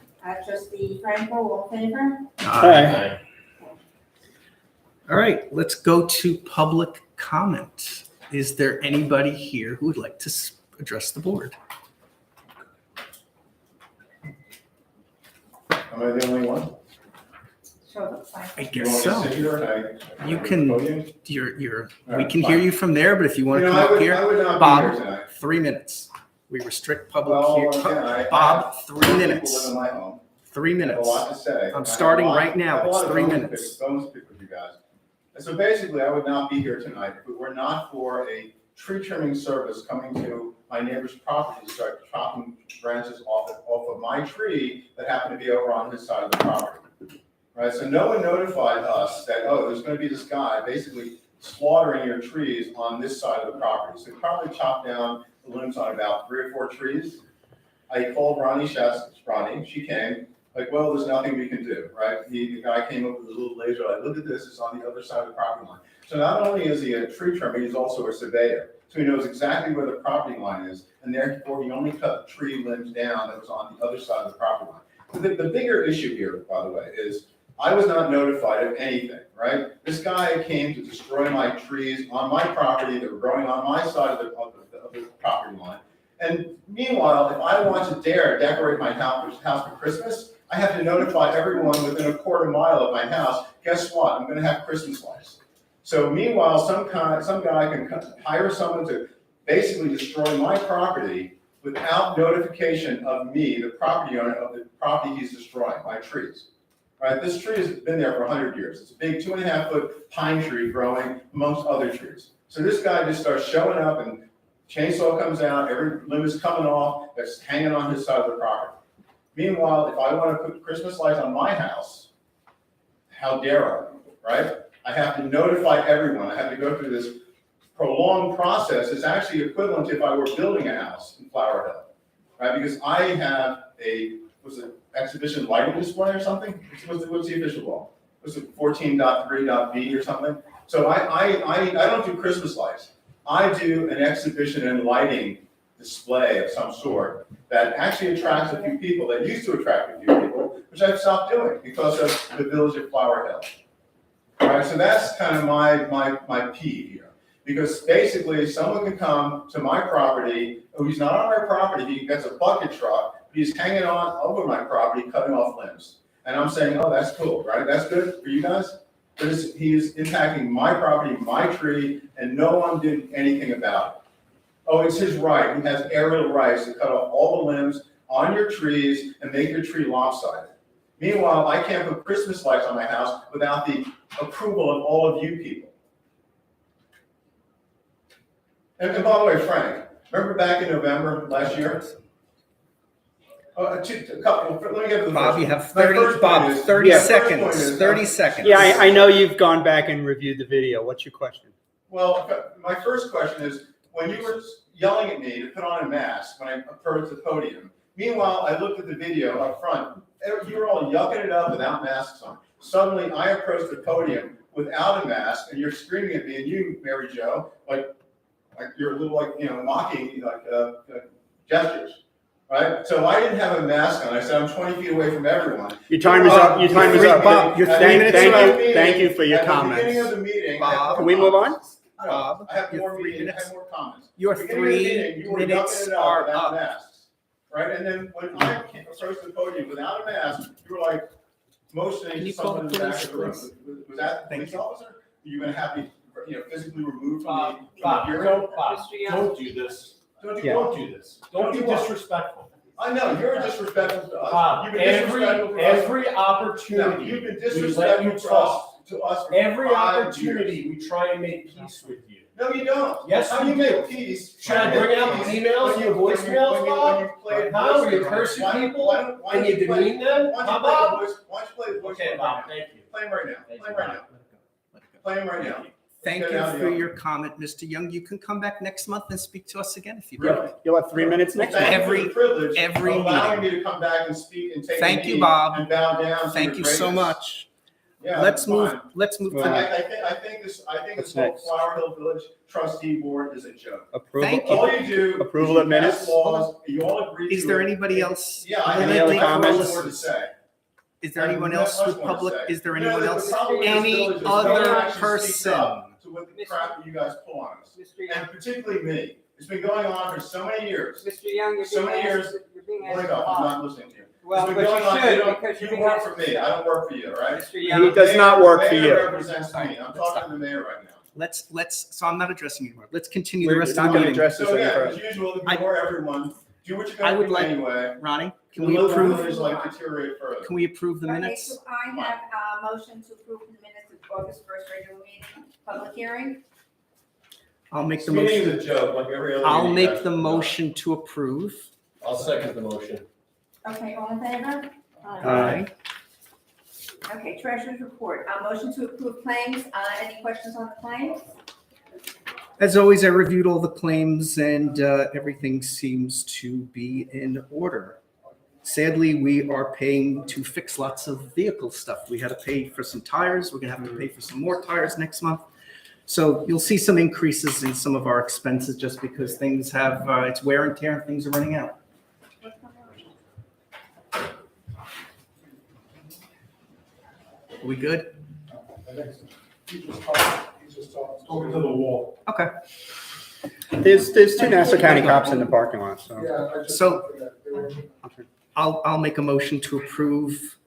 Trustee Franco, all in favor? Aye. All right, let's go to public comment. Is there anybody here who would like to address the board? Am I the only one? Sure, that's fine. I You guess want me so. to sit here and You I can- podium? We can hear you from there, but if you want to You know, come I up would here, not Bob, be here tonight. 3 minutes. We restrict public Well, here. again, I Bob, have 3 people minutes. live in my home. 3 I have minutes. a lot to say. I I'm have starting a lot- right now. I have a It's lot of 3 bones to minutes. pick- bones to pick with you guys. And so basically, I would not be here tonight if it were not for a tree trimming service coming to my neighbor's property to start chopping branches off of my tree that happened to be over on his side of the property. Right, so no one notified us that, oh, there's gonna be this guy basically slaughtering your trees on this side of the property. So he probably chopped down the limbs on about 3 or 4 trees. I called Ronnie, she came, like, well, there's nothing we can do, right? The guy came up with a little laser, like, look at this, it's on the other side of the property line. So not only is he a tree trimmer, he's also a surveyor. So he knows exactly where the property line is, and therefore he only cut tree limbs down that was on the other side of the property line. So the bigger issue here, by the way, is I was not notified of anything, right? This guy came to destroy my trees on my property that were growing on my side of the property line. And meanwhile, if I want to dare decorate my house for Christmas, I have to notify everyone within a quarter mile of my house, guess what? I'm gonna have Christmas lights. So meanwhile, some guy can hire someone to basically destroy my property without notification of me, the property owner of the property he's destroying, my trees. Right, this tree has been there for 100 years. It's a big 2.5-foot pine tree growing amongst other trees. So this guy just starts showing up and chainsaw comes out, every limb is coming off, that's hanging on his side of the property. Meanwhile, if I want to put Christmas lights on my house, how dare I, right? I have to notify everyone. I have to go through this prolonged process. It's actually equivalent to if I were building a house in Flower Hill, right? Because I have exhibition lighting display or something? What's the official law? Was it 14.3.b or something? So I don't do Christmas lights. I do an exhibition and lighting display of some sort that actually attracts a few people, that used to attract a few people, which I've stopped doing because of the village of Flower Hill. All right, so that's kind of my peeve here. Because basically, someone can come to my property, who's not on my property, he gets a bucket truck, he's hanging on over my property, cutting off limbs. And I'm saying, oh, that's cool, right? That's good for you guys? But he's impacting my property, my tree, and no one did anything about it. Oh, it's his right. He has aerial rights to cut off all the limbs on your trees and make your tree lopsided. Meanwhile, I can't put Christmas lights on my house without the approval of all of you people. And by the way, Frank, remember back in November last year? Let me get to the Bob, first you one. have My 30, first Bob, point is- 30 yeah, first point seconds, is- 30 seconds. Yeah, I know you've gone back and reviewed the video. What's your question? Well, my first question is, when you were yelling at me to put on a mask when I approached the podium, meanwhile, I looked at the video up front, you were all yucking it up without masks on. Suddenly, I approached the podium without a mask, and you're screaming at me, and you, Mary Jo, like you're a little mocking, gestures, right? So I didn't have a mask on. I said, I'm 20 feet away from everyone. Your time is up. Your time is up. Bob, you're 3 minutes Thank you for your At the beginning comments. of the meeting. Bob, Can we move on? No, Bob, I have your more 3 meetings, I minutes. have more comments. Your At the beginning of the 3 meeting, you were minutes yucking it up are without up. masks, right? And then when I approached the podium without a mask, you were like motioning Can to you call someone in the the back police, of the room. please? Was that the Thank police you. officer? Are you gonna have me, physically removed from Bob, the Bob, hearing? don't do this. Don't Yeah. Don't do this. Don't be Don't do what? disrespectful. I know, you're disrespectful to us. Bob, You've been disrespectful to us. every No, opportunity, you've been we let disrespectful you to us, talk. to us for Every 5 opportunity, years. we try and make peace with you. No, you don't. Yes, How you do you do. make peace? Should I bring out the emails and the voicemails, Bob? How you cursing people and you demean them? Huh, Bob? Why don't you play the voice? Okay, Bob, thank you. Play him right now. Play him right now. Play him right now. Thank Get you out of for here. your comment, Mr. Young. You can come back next month and speak to us again if you'd Really? like. You'll have 3 minutes next Thank time. you for the privilege of every allowing me to come back and speak and take a Thank you, knee Bob. and bow down to Thank your you so greatness. much. Yeah, Let's move, fine. let's move. Well, to- I think this What's whole next? Flower Hill Village trustee board is a joke. Approval. Thank you. All you do. Approval is of you pass minutes? laws, you all agree to Is there it. anybody else? Yeah, I Any have other much comments? more to say. Is there I have anyone much else with more to public? say. Is there You know, anyone the else? problem with this Any village is no one other actually speaks person? up to what the crap that you guys pull on us, Mr. Young, and particularly me. It's been going on for so many years. Mr. Young, you're So being many asked, you're being asked Wake to up, I'm follow. not listening to you. Well, It's but been going on. you should, don't- because you're You being work asked for to me, I stop. don't work for you, all right? Mr. He Young, does not work for The you. mayor represents me, I'm Let's talking stop. to the mayor right now. Let's, so I'm not addressing you anymore. Let's continue the We're rest not of the going to meeting. address this So any yeah, further. as usual, I- ignore everyone, do what you're I gonna would do like- anyway. Ronnie, can Don't we let the approve, village life deteriorate further. can we approve the Okay, minutes? so I have a motion to approve the minutes of August 1st regular meeting, public hearing. I'll make This the meeting motion. is a joke, like every other I'll meeting, make guys. the motion to approve. I'll second the motion. Okay, all in favor? Aye. Okay, treasurer's report, motion to approve claims, any questions on the claims? As always, I reviewed all the claims and everything seems to be in order. Sadly, we are paying to fix lots of vehicle stuff. We had to pay for some tires. We're gonna have to pay for some more tires next month. So you'll see some increases in some of our expenses just because things have, it's wear and tear and things are running out. Are we good? Talking to the wall. Okay. There's 2 Nassau County cops in the parking lot, so. Yeah, I just. So- I'll make a motion to approve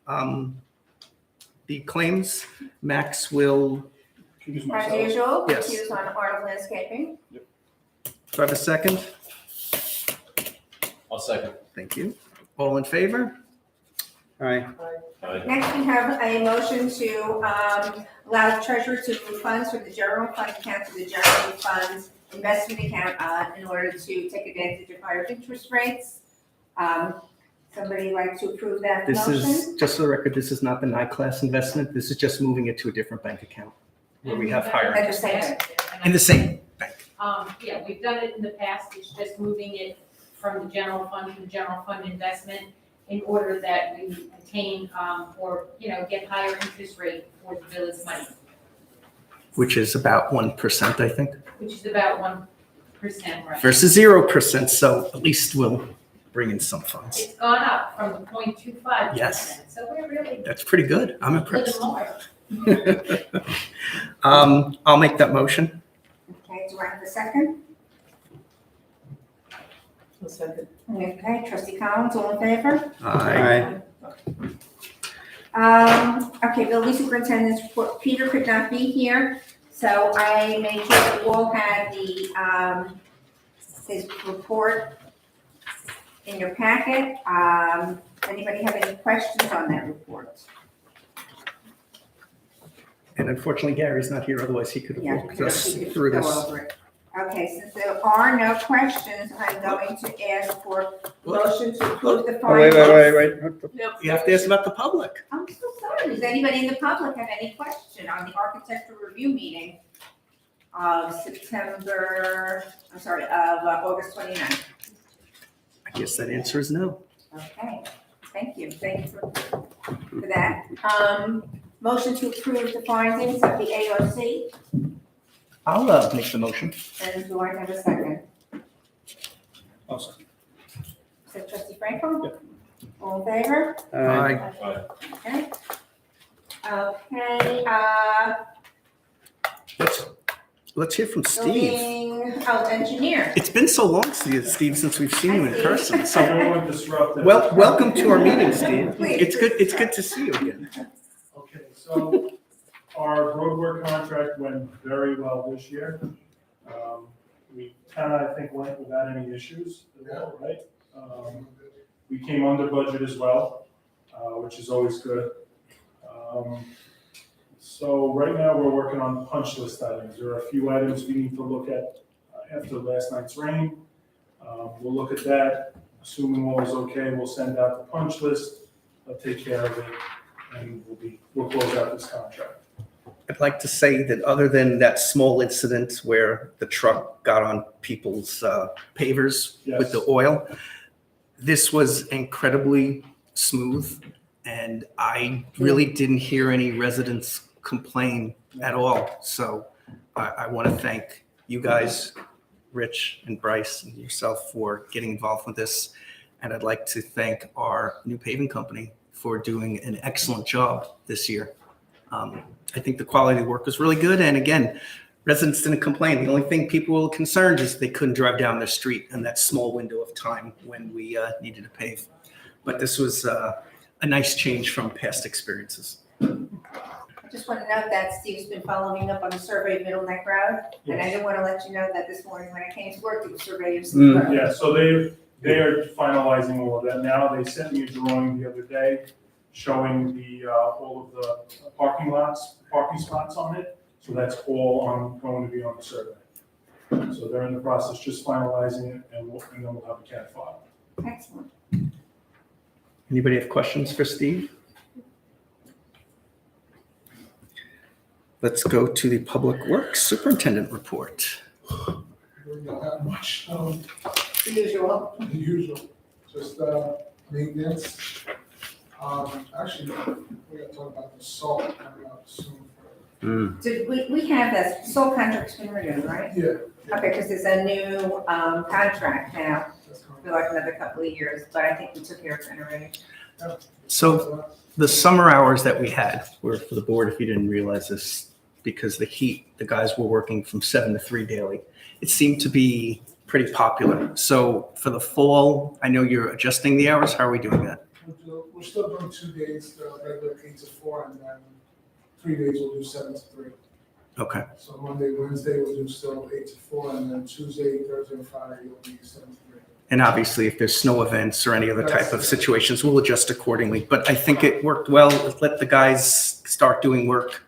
the claims. Max will, As usual, Yes. recuse on art of landscaping. do I have a second? I'll second. Thank you. All in favor? All right. Aye. Next, we have a motion to allow the treasurer to move funds from the general fund account to the general fund's investment account in order to take advantage of higher interest rates. Somebody like to approve that This motion? is, just for the record, this is not the NICLAS investment. This is just moving it to a different bank account where we have higher. At the same time. In the same bank. Yeah, we've done it in the past, it's just moving it from the general fund to the general fund investment in order that we attain, or, get higher interest rate for the village money, Which is about 1%, I think, which is about 1%, right? versus 0%. So at least we'll bring in some funds. It's gone up from the 0.25%. Yes. So we're really That's pretty good. I'm a impressed. little more. I'll make that motion. Okay, do I have a second? A second. Okay, trustee Collins, all in favor? Aye. Okay, building superintendent's report, Peter could not be here, so I made sure that you all had the, his report. in your packet. Anybody have any questions on that report? And unfortunately, Gary's not here, otherwise he could have Yeah, walked us we could through go this. over it. Okay, since there are no questions, I'm going to ask for motion to approve the Oh, wait, findings. wait. You have to ask about the public. I'm so sorry. Does anybody in the public have any question on the architectural review meeting of August 29th? I guess that answer is no. Okay, thank you. Thank you for that. Motion to approve the findings of the AOC, I'll make the motion. and do I have a second? Also. So trustee Franco? All in favor? Aye. Okay. Okay, Let's hear from Steve. engineer. It's been so long, Steve, since we've seen you in person. I So, don't want to disrupt it. welcome to our meeting, Steve. Please. It's good to see you again. Okay, so our roadwork contract went very well this year. We kind of, I think, went without any issues at all, right? We came under budget as well, which is always good. So right now, we're working on punch list items. There are a few items we need to look at after last night's rain. We'll look at that, assuming all is okay, we'll send out the punch list, I'll take care of it, and we'll close out this contract. I'd like to say that other than that small incident where the truck got on people's pavers with the oil, this was incredibly smooth, and I really didn't hear any residents complain at all. So I want to thank you guys, Rich and Bryce and yourself, for getting involved with this. And I'd like to thank our new paving company for doing an excellent job this year. I think the quality of the work was really good. And again, residents didn't complain. The only thing people were concerned is they couldn't drive down their street in that small window of time when we needed to pave. But this was a nice change from past experiences. I just want to note that Steve's been following up on a survey of Middle Neck Road, and I didn't want to let you know that this morning when I came to work, it was surveyors. Yeah, so they are finalizing all of that now. They sent me a drawing the other day showing all of the parking spots on it. So that's all going to be on the survey. So they're in the process, just finalizing it, and then we'll have a CAD file. Excellent. Anybody have questions for Steve? Let's go to the Public Works Superintendent report. Really don't have much, The usual. the usual, just, maintenance. Actually, we gotta talk about the salt coming up soon. Did we have that sole contract's been renewed, right? Yeah. Okay, because there's a new contract now That's coming. for like another couple of years, but I think we took care of it already. So the summer hours that we had were, for the board, if you didn't realize this, because the heat, the guys were working from 7 to 3 daily. It seemed to be pretty popular. So for the fall, I know you're adjusting the hours. How are we doing that? We're still doing 2 days, the regular 8 to 4, and then 3 days we'll do 7 to 3. Okay. So Monday, Wednesday, we'll do still 8 to 4, and then Tuesday, Thursday, and Friday, you'll be 7 to 3. And obviously, if there's snow events or any other type of situations, we'll adjust accordingly. But I think it worked well. Let the guys start doing work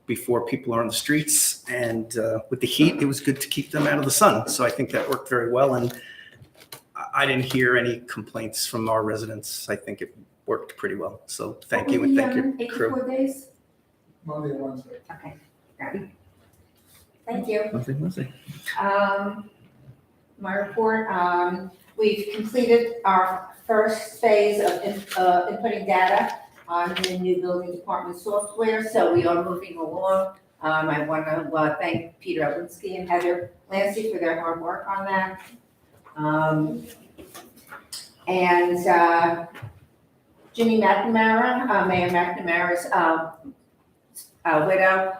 before people are on the streets. And with the heat, it was good to keep them out of the sun. So I think that worked very well. And I didn't hear any complaints from our residents. I think it worked pretty well. So thank you, and thank your 8 to crew. 4 days? Monday and Wednesday. Okay, got it. Thank you. Nothing. My report, we've completed our first phase of inputting data on the new building department software, so we are moving along. I want to thank Peter Oblinsky and Heather Lancy for their hard work on that. And Jimmy McNamara, Mayor McNamara's widow,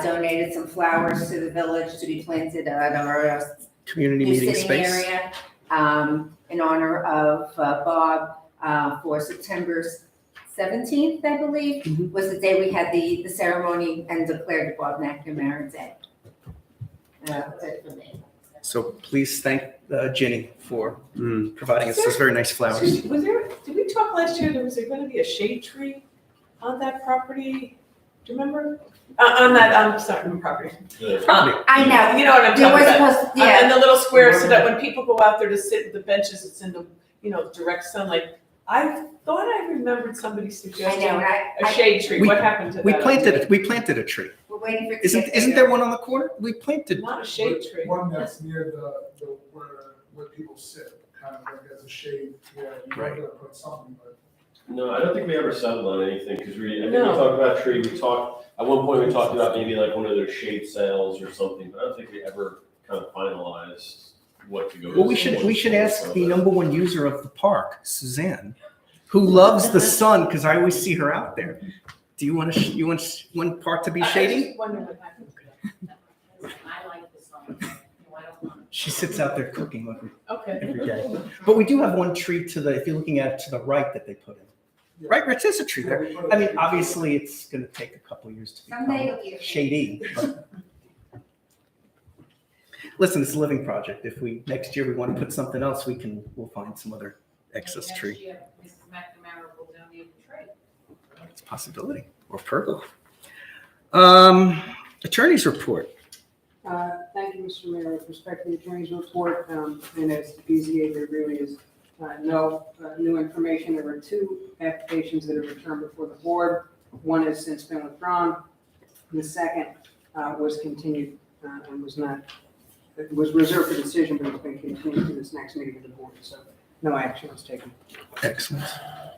donated some flowers to the village to be planted at our Community new meeting sitting space. area, in honor of Bob, for September 17th, I believe, was the day we had the ceremony and declared Bob McNamara Day. That's it for me. So please thank Ginny for providing us those very nice flowers. Excuse me, did we talk last year, was there gonna be a shade tree on that property? Do you remember? On that, sorry, property. I know. You know what I'm There talking was about? supposed, yeah. And the little square, so that when people go out there to sit at the benches, it's in the, direct sunlight. I thought I remembered somebody I know, suggesting and a shade tree. What happened to that? We planted a tree. we're waiting for it to get Isn't bigger. there one on the corner? We planted. Not a shade tree. One that's near the where people sit, kind of like as a shade, yeah, you Right. might have put something, but. No, I don't think we ever settled on anything, because I think we No. talked about tree, at one point we talked about maybe like one of their shade sales or something, but I don't think we ever kind of finalized what to go with. Well, we should ask the number one user of the park, Suzanne, who loves the sun, because I always see her out there. Do you want one part to be I shady? just wonder what happened. I like this one. No, I don't want. She sits out there cooking Okay. every day. But we do have one tree if you're looking at it to the right that they put in. Right, Rich, there's a tree there. I mean, obviously, it's going to take a couple of years to Someday become it'll be. shady. But listen, it's a living project. If next year we want to put something else, we'll find some other excess Next tree. year, Mrs. McNamara will donate the tree. It's a possibility. Or purple. Attorney's report. Thank you, Mr. Mayor. With respect to the attorney's report, and as BZA, there really is no new information. There were 2 applications that have returned before the board. One has since been withdrawn. The second was continued and it was reserved for decision, but it's been continued to this next meeting of the board. So no action was taken. Excellent.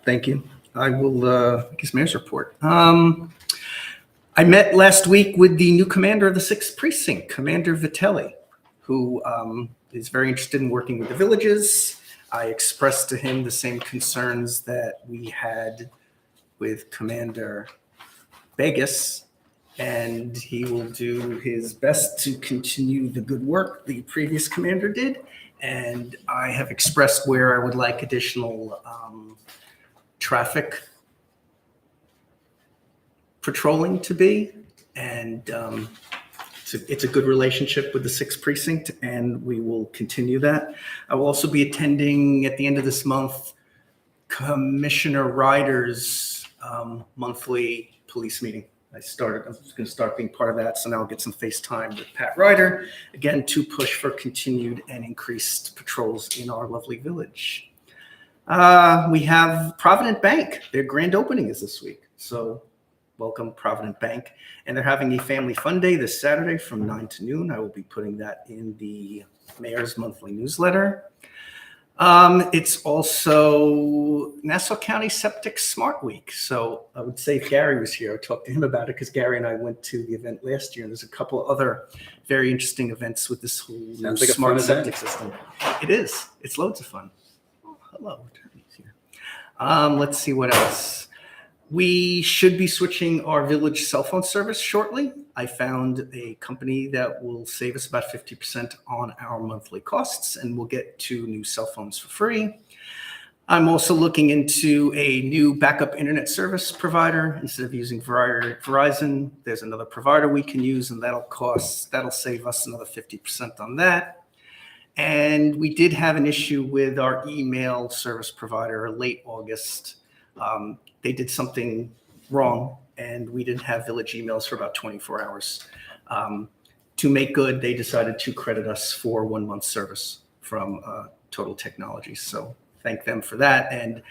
Thank you. I will, I guess, Mayor's report. I met last week with the new commander of the 6th Precinct, Commander Vitelli, who is very interested in working with the villages. I expressed to him the same concerns that we had with Commander Vegas, and he will do his best to continue the good work the previous commander did. And I have expressed where I would like additional traffic patrolling to be. And it's a good relationship with the 6th Precinct, and we will continue that. I will also be attending at the end of this month Commissioner Ryder's monthly police meeting. I'm going to start being part of that, so now I'll get some face time with Pat Ryder, again, to push for continued and increased patrols in our lovely village. We have Provident Bank. Their grand opening is this week, so welcome Provident Bank. And they're having a family fun day this Saturday from 9 to noon. I will be putting that in the mayor's monthly newsletter. It's also Nassau County Septic Smart Week. So I would say if Gary was here, I'd talk to him about it, because Gary and I went to the event last year, and there's a couple of other very interesting events with this whole new Sounds like a smart fun septic event. system. It is. It's loads of fun. Oh, hello. Attorney's here. Let's see what else. We should be switching our village cell phone service shortly. I found a company that will save us about 50% on our monthly costs, and we'll get 2 new cell phones for free. I'm also looking into a new backup internet service provider. Instead of using Verizon, there's another provider we can use, and that'll save us another 50% on that. And we did have an issue with our email service provider late August. They did something wrong, and we didn't have village emails for about 24 hours. To make good, they decided to credit us for 1 month service from Total Technologies. So thank them for that. And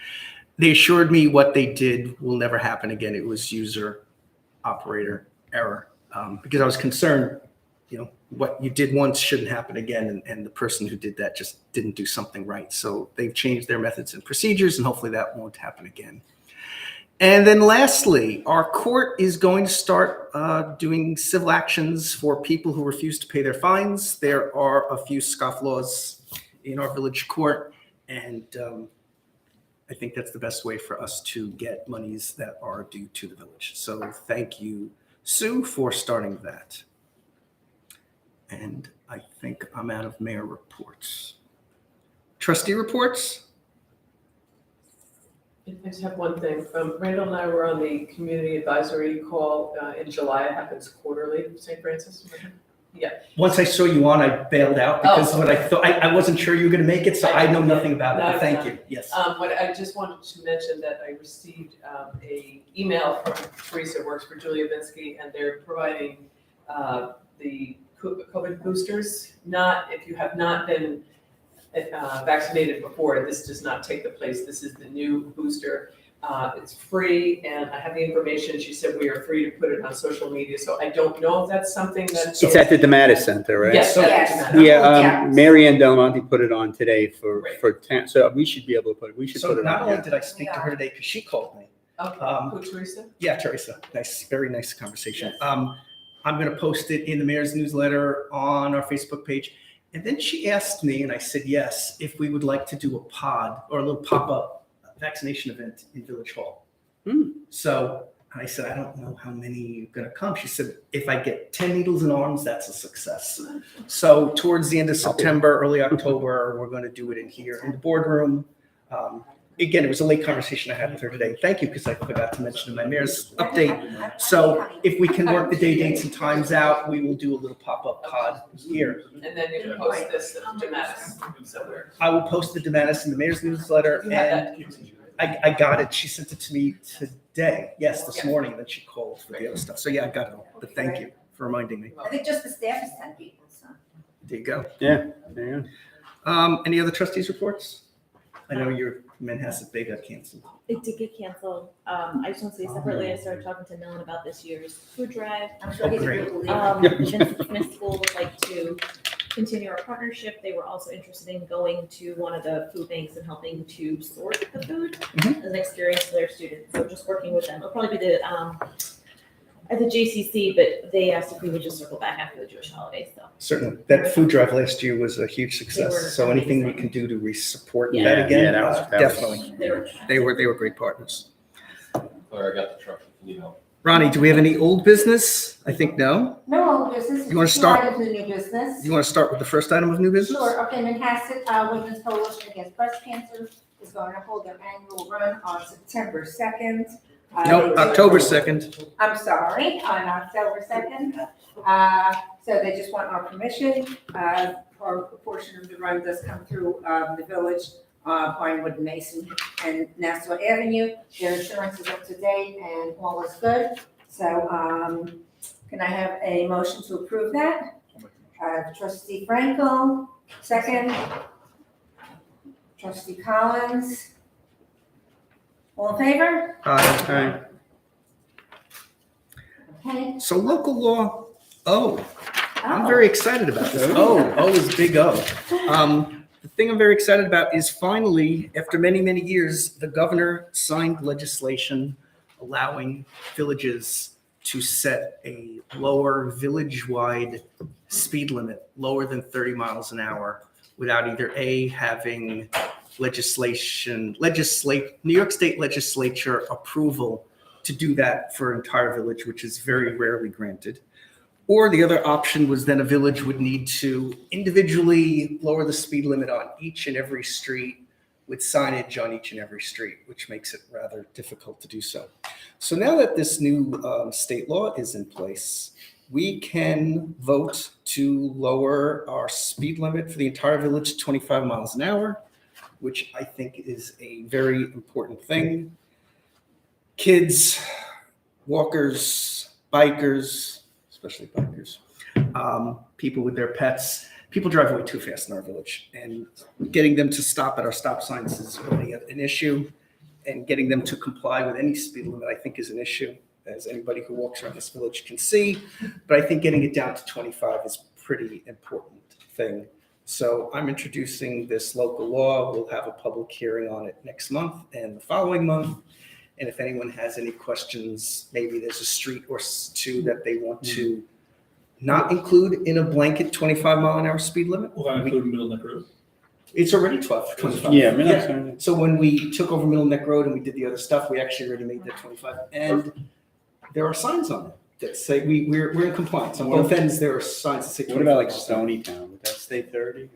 they assured me what they did will never happen again. It was user operator error, because I was concerned, what you did once shouldn't happen again. And the person who did that just didn't do something right. So they've changed their methods and procedures, and hopefully that won't happen again. And then lastly, our court is going to start doing civil actions for people who refuse to pay their fines. There are a few scofflaws in our village court, and I think that's the best way for us to get monies that are due to the village. So thank you, Sue, for starting that. And I think I'm out of mayor reports. Trustee reports? I just have one thing. Randall and I were on the community advisory call in July. It happens quarterly, St. Francis. Once I saw you on, I bailed out because when I thought, I wasn't sure you were gonna make it, so I know nothing about it, No, but it's thank not. you, yes. What I just wanted to mention that I received a email from Teresa, who works for Julia Vinsky, and they're providing the COVID boosters. Not, if you have not been vaccinated before, this does not take the place. This is the new booster. It's free, and I have the information. She said we are free to put it on social media, so I don't know if that's something that. It's at the Dematis Center, right? Yes, Yes. Yeah, Mary Ann Del Monte put it on today Great. for 10, so we should be able to put it, we should So put it not on, only yeah. did I speak to her today, because she called me. Okay, who, Teresa? Yeah, Teresa, nice, very nice conversation. Yes. I'm gonna post it in the mayor's newsletter on our Facebook page. And then she asked me, and I said yes, if we would like to do a pod or a little pop-up vaccination event in Village Hall. So I said, I don't know how many are gonna come. She said, if I get 10 needles in arms, that's a success. So towards the end of September, early October, we're gonna do it in here in the boardroom. Again, it was a late conversation I had with her today. Thank you, because I forgot to mention in my mayor's update. So if we can work the day, dates, and times out, we will do a little pop-up pod here. And then you can post this at Dematis somewhere. I will post the Dematis in the mayor's newsletter, You have and that? I got it. She sent it to me today. Yes, this morning, then she called for the other stuff. So yeah, I got it all, but thank you for reminding me. I think just the staff is 10 people, so. There you go. Yeah, there you go. Any other trustees reports? I know your Manhasset Bay got canceled. It did get canceled. I just want to say separately, I started talking to Millen about this year's food drive. I'm sure Oh, he's a great. good leader. Vincent Smith School would like to continue our partnership. They were also interested in going to one of the food banks and helping to sort the food as an experience for their students. So just working with them. It'll probably be at the JCC, but they asked if we would just circle back after the Jewish holidays, so. Certainly. That food drive last year was a huge They were success. So anything we amazing. can do to support Yeah. that again, Yeah, that was- definitely. They were They were great partners. Claire, I got the truck if you need help. Ronnie, do we have any old business? I think no. No old business. You wanna Two start? items of new business. You want to start with the first item of new business? Sure, okay, Manhasset Women's Coalition Against Breast Cancer is going to hold their annual run on September 2nd. No, They do- October 2nd. I'm sorry, on October 2nd. So they just want our permission, or a portion of the run does come through the village, Pinewood, Mason, and Nassau Avenue. Their insurance is up to date and all is good. So can I have a motion to approve that? Trustee Frankel, second. Trustee Collins. All in favor? All right. Okay. So local law, I'm Oh. very excited about this. O is big O. The thing I'm very excited about is finally, after many, many years, the governor signed legislation allowing villages to set a lower village-wide speed limit, lower than 30 miles an hour, without either A, having New York State legislature approval to do that for an entire village, which is very rarely granted. Or the other option was then a village would need to individually lower the speed limit on each and every street with signage on each and every street, which makes it rather difficult to do so. So now that this new state law is in place, we can vote to lower our speed limit for the entire village to 25 miles an hour, which I think is a very important thing. Kids, walkers, bikers, especially bikers, people with their pets, people drive way too fast in our village, and getting them to stop at our stop signs is really an issue, and getting them to comply with any speed limit, I think, is an issue, as anybody who walks around this village can see. But I think getting it down to 25 is a pretty important thing. So I'm introducing this local law. We'll have a public hearing on it next month and the following month. And if anyone has any questions, maybe there's a street or two that they want to not include in a blanket 25 mile an hour speed limit. Will that include Middle Neck Road? It's already 25. Yeah, I mean, that's, So when we took over Middle Neck Road and we did the other stuff, we actually already made that 25. And there are signs on it that say we're in compliance. On both ends, there are signs that say 25. what about like Stony Town? Would that stay 30?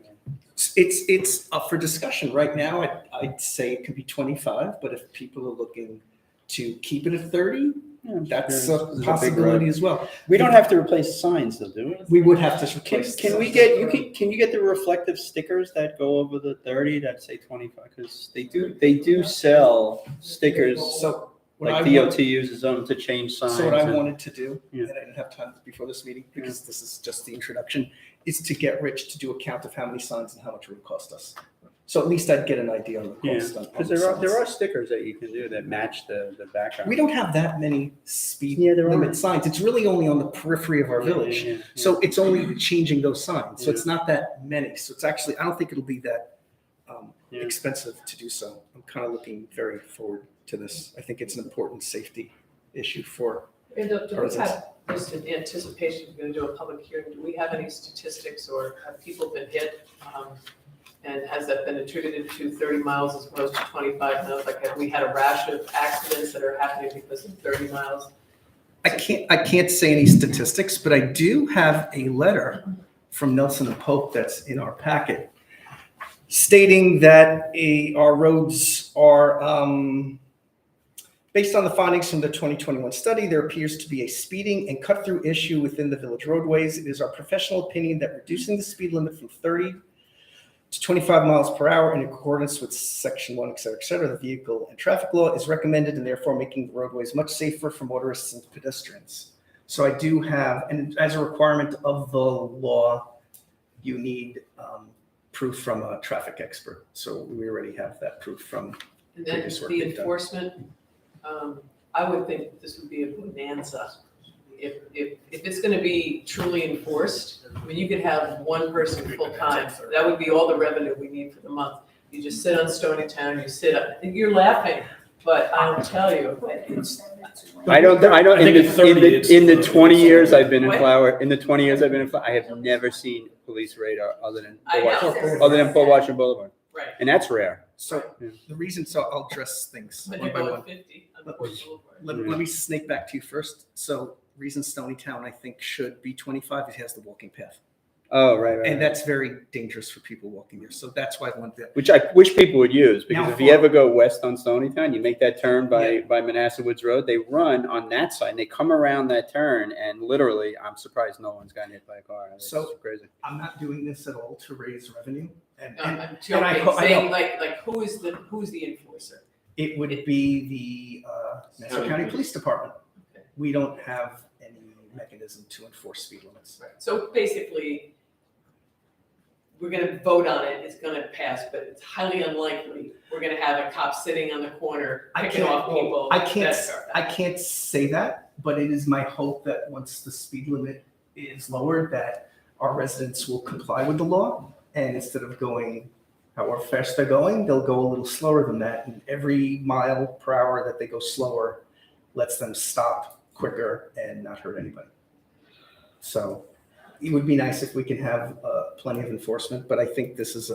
It's up for discussion. Right now, I'd say it could be 25, but if people are looking to keep it at 30, Yeah, that's sure. a This is big possibility road. as well. We don't have to replace signs though, do we? We would have to Can, replace. can we get, can you get the reflective stickers that go over the 30 that say 25? Because they do sell stickers, So what like I want- DOT uses them to change signs. So what I and- wanted to do, Yeah. and I didn't have time before this meeting, because this is just the introduction, is to get Rich to do a count of how many signs and how much it would cost us. So at least I'd get an idea on the Yeah, cost. on because the there signs. are stickers that you can do that match the background. We don't have that many speed Yeah, there limit are. signs. It's really only on the periphery of our Yeah, village. yeah, yeah. So it's only changing those signs. So it's not that many. So it's actually, I don't think it'll be that Yeah. expensive to do so. I'm kind of looking very forward to this. I think it's an important safety issue for. And do we have, just in anticipation, we're gonna do a public hearing, do we have any statistics or have people been hit? And has that been attributed to 30 miles as opposed to 25 miles? Like, have we had a rash of accidents that are happening because of 30 miles? I can't say any statistics, but I do have a letter from Nelson and Pope that's in our packet stating that our roads are, based on the findings from the 2021 study, there appears to be a speeding and cut-through issue within the village roadways. It is our professional opinion that reducing the speed limit from 30 to 25 miles per hour in accordance with section 1, et cetera, the vehicle and traffic law is recommended, and therefore making the roadways much safer for motorists and pedestrians. So I do have, and as a requirement of the law, you need proof from a traffic expert. So we already have that proof from And then previous work the they've done. enforcement, I would think this would be a bonanza. If it's gonna be truly enforced, I mean, you could have one person full-time, that would be all the revenue we need for the month. You just sit on Stony Town, you sit up, you're laughing, but I'll tell you, I don't, I think at 30 it's- in the 20 years I've been in What? Flower, I have never seen police radar other than I know. Port Washington Boulevard. right, And that's rare. So Yeah. the reason, so I'll address things but one you're by going one. 50 on the Port Boulevard. Let me snake back to you first. So reason Stony Town, I think, should be 25, it has the walking path. Oh, right. And that's very dangerous for people walking there. So that's why I wanted that. Which I wish people would use, because Now, if you ever go west on Stonytown, you make that turn by Manassas Woods Road, they run on that side, and they come around that turn, and literally, I'm surprised no one's gotten hit by a car. It's So- crazy. I'm not doing this at all to raise revenue. And No, I'm and I joking, know. saying like who's the enforcer? it would be the Nassau County Police Department. Okay. We don't have any mechanism to enforce speed limits. Right. So basically, we're gonna vote on it, it's gonna pass, but it's highly unlikely we're gonna have a cop sitting on the corner picking off people. I can't, that are- I can't say that, but it is my hope that once the speed limit is lowered, that our residents will comply with the law. And instead of going however fast they're going, they'll go a little slower than that. And every mile per hour that they go slower lets them stop quicker and not hurt anybody. So it would be nice if we can have plenty of enforcement, but I think this is,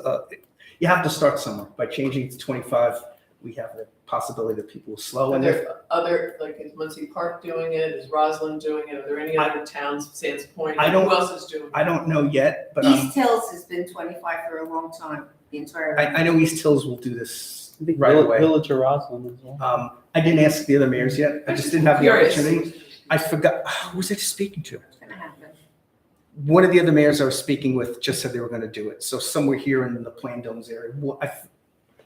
you have to start somewhere. By changing to 25, we have the possibility that people will slow. Are And there other, like, is Muncie Park doing it, is Roslyn doing it, are there any other towns, Sands Point, I don't- who else is doing it? I don't know yet, but East Hills has been 25 for a long time, the entire. I know East Hills will do this right away. Village of Roslyn as well. I didn't ask the other mayors yet. I just didn't have the Curious. opportunity. I forgot, who was I speaking to? It's gonna happen. One of the other mayors I was speaking with just said they were going to do it. So somewhere here in the Plain Domes area.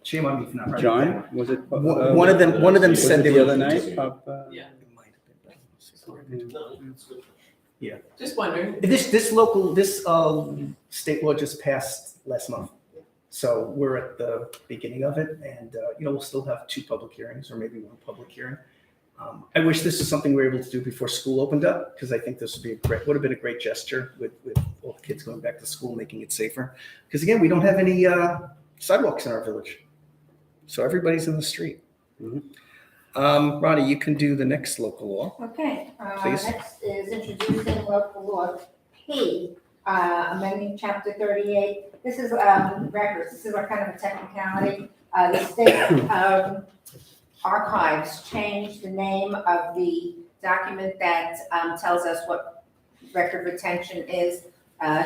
Shame on me for not writing it down. John, was it? One of them was said it they the were other gonna night? do it. Yeah, It might have been. no, it's good. Yeah. Just wondering, This state law just passed last month. So we're at the beginning of it, and we'll still have 2 public hearings or maybe 1 public hearing. I wish this was something we were able to do before school opened up, because I think this would have been a great gesture with all the kids going back to school, making it safer. Because again, we don't have any sidewalks in our village, so everybody's in the street. Mhm. Ronnie, you can do the next local law. Okay, Please. next is introducing local law P, amending chapter 38. This is records, this is a kind of a technicality. The state archives changed the name of the document that tells us what record retention is,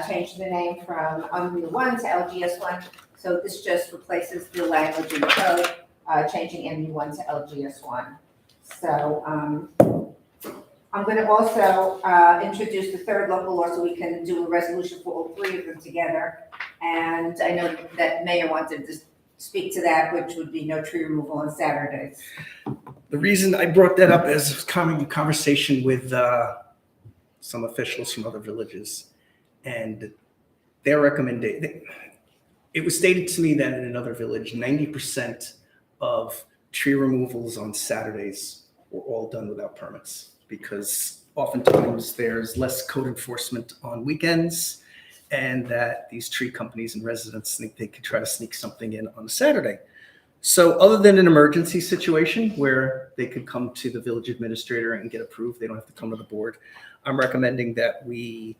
changed the name from MU1 to LGS1. So this just replaces the language in the code, changing MU1 to LGS1. So, I'm gonna also, introduce the third local law so we can do a resolution for all three of them together. And I know that Mayor wanted to speak to that, which would be no tree removal on Saturdays. The reason I brought that up is coming in conversation with some officials from other villages, and their recommendation. It was stated to me that in another village, 90% of tree removals on Saturdays were all done without permits, because oftentimes there's less code enforcement on weekends, and that these tree companies and residents think they could try to sneak something in on a Saturday. So other than an emergency situation where they could come to the village administrator and get approved, they don't have to come to the board, I'm recommending that we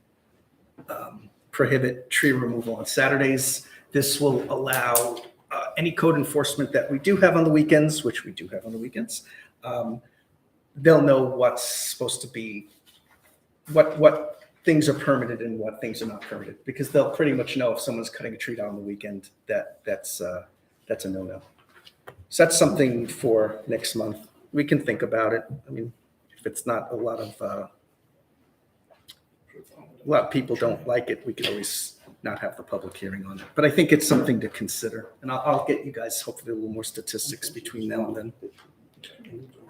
prohibit tree removal on Saturdays. This will allow any code enforcement that we do have on the weekends, which we do have on the weekends. They'll know what's supposed to be, what things are permitted and what things are not permitted, because they'll pretty much know if someone's cutting a tree down on the weekend, that's a no-no. So that's something for next month. We can think about it. I mean, if it's not a lot of people don't like it, we could always not have the public hearing on it. But I think it's something to consider. And I'll get you guys hopefully a little more statistics between now and then.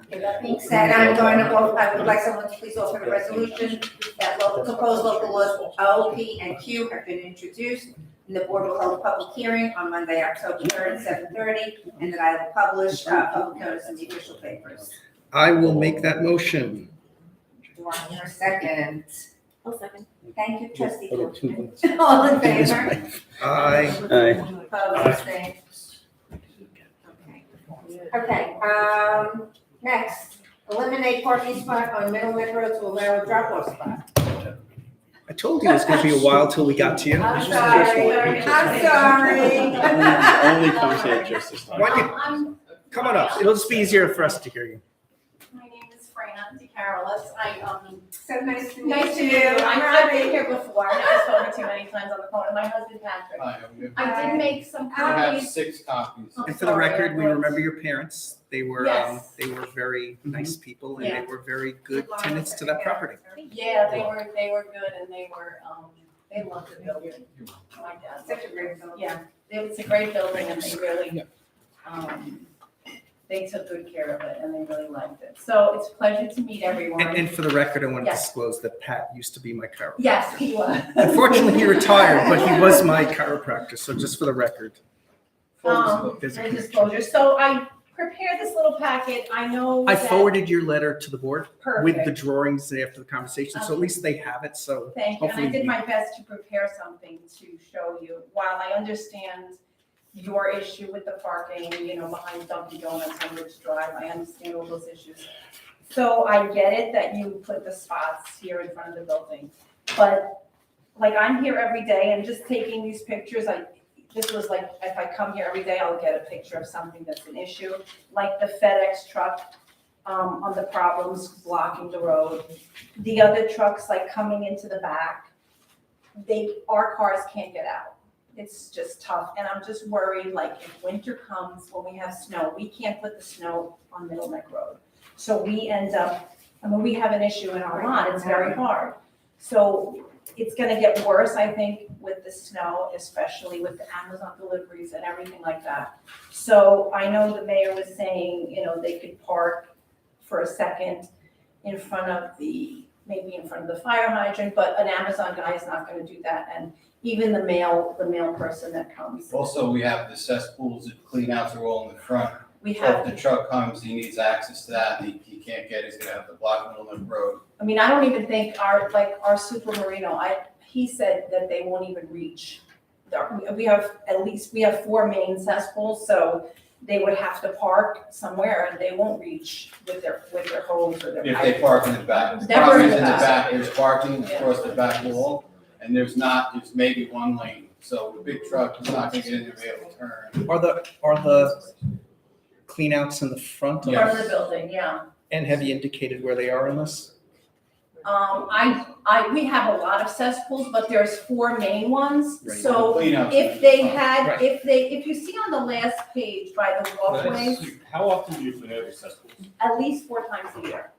Okay, that being said, I would like someone to please offer the resolution that proposed local laws O, P, and Q have been introduced. And the board will hold a public hearing on Monday, October 3rd at 7:30, and that I will publish public notice in the official papers. I will make that motion. Do I hear a second? I'll second. Thank you, trustee. Okay, 2 minutes. All in favor? Aye. Opposed, abstained? Okay, next, eliminate parking spot on Middle Neck Road to allow a drop-off spot. I told you it was going to be a while till we got to you. I'm sorry, I'm sorry. Only comes here just this time. Why don't you come on up? It'll just be easier for us to hear you. My name is Fran DeCarolis. So nice to Nice to meet meet you. you. I've been here before. I've never spoken to you many times on the phone. And my husband Patrick. I did make some copies. 6 copies. Oh, And for the sorry, record, we I was- remember your parents. They were Yes. very nice people, and Yeah. they were very good tenants to that property. Yeah, they were good, and they loved the building. My dad. Such a great film. Yeah, it's a great building, and they really, they took good care of it, and they really liked it. So it's a pleasure to meet everyone. And for the record, I want to Yes. disclose that Pat used to be my chiropractor. Yes, he was. Unfortunately, he retired, but he was my chiropractor. So just for the record. There's a And connection. disclosure. So I prepared this little packet. I know I that- forwarded your letter to the board with the Perfect. drawings after the conversation, so at least they have it, so. Thank you, and I hopefully did we- my best to prepare something to show you. While I understand your issue with the parking, behind Dunkin' Donuts on Ridge Drive, I understand all those issues. So I get it that you put the spots here in front of the building, but like I'm here every day and just taking these pictures, this was like, if I come here every day, I'll get a picture of something that's an issue, like the FedEx truck on the problems blocking the road. The other trucks like coming into the back, our cars can't get out. It's just tough, and I'm just worried, like if winter comes, when we have snow, we can't put the snow on Middle Neck Road. So we end up, we have an issue in our lot, it's very hard. So it's gonna get worse, I think, with the snow, especially with the Amazon deliveries and everything like that. So I know the mayor was saying, they could park for a second in front of maybe in front of the fire hydrant, but an Amazon guy is not gonna do that, and even the mail person that comes. Also, we have the cesspools that clean outs are all in the front. We So have, if the truck comes, he needs access to that, and he can't get, he's gonna have to block Middle Neck Road. I don't even think our Super Marino, he said that they won't even reach. We have 4 main cesspools, so they would have to park somewhere and they won't reach with their hose or their If pipe. they park in the back. The Never problem in is the back. there's parking Yeah. across the back wall, and there's maybe 1 lane. So the big truck is not gonna get in there and be able to turn. Are the clean outs in the front? Front of the building, yeah. And have you indicated where they are in this? We have a lot of cesspools, but there's 4 main ones. Right. So Cleanouts. if they had, Right. if you see on the last page by the walkways, How often do you clean out your cesspools? at least 4 times a year.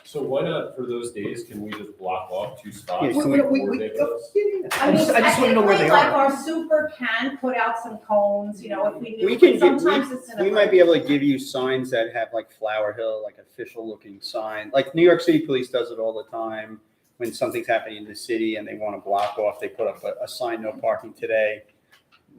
So why not, for those days, can we just block off 2 spots? Yeah, and coordinate those? I mean, I just wanna know where they technically, like are. our super can put out some cones, you know, if we We need, can but get, sometimes it's in a. we might be able to give you signs that have like Flower Hill, like official looking sign. Like New York City Police does it all the time. When something's happening in the city and they want to block off, they put up a sign, no parking today.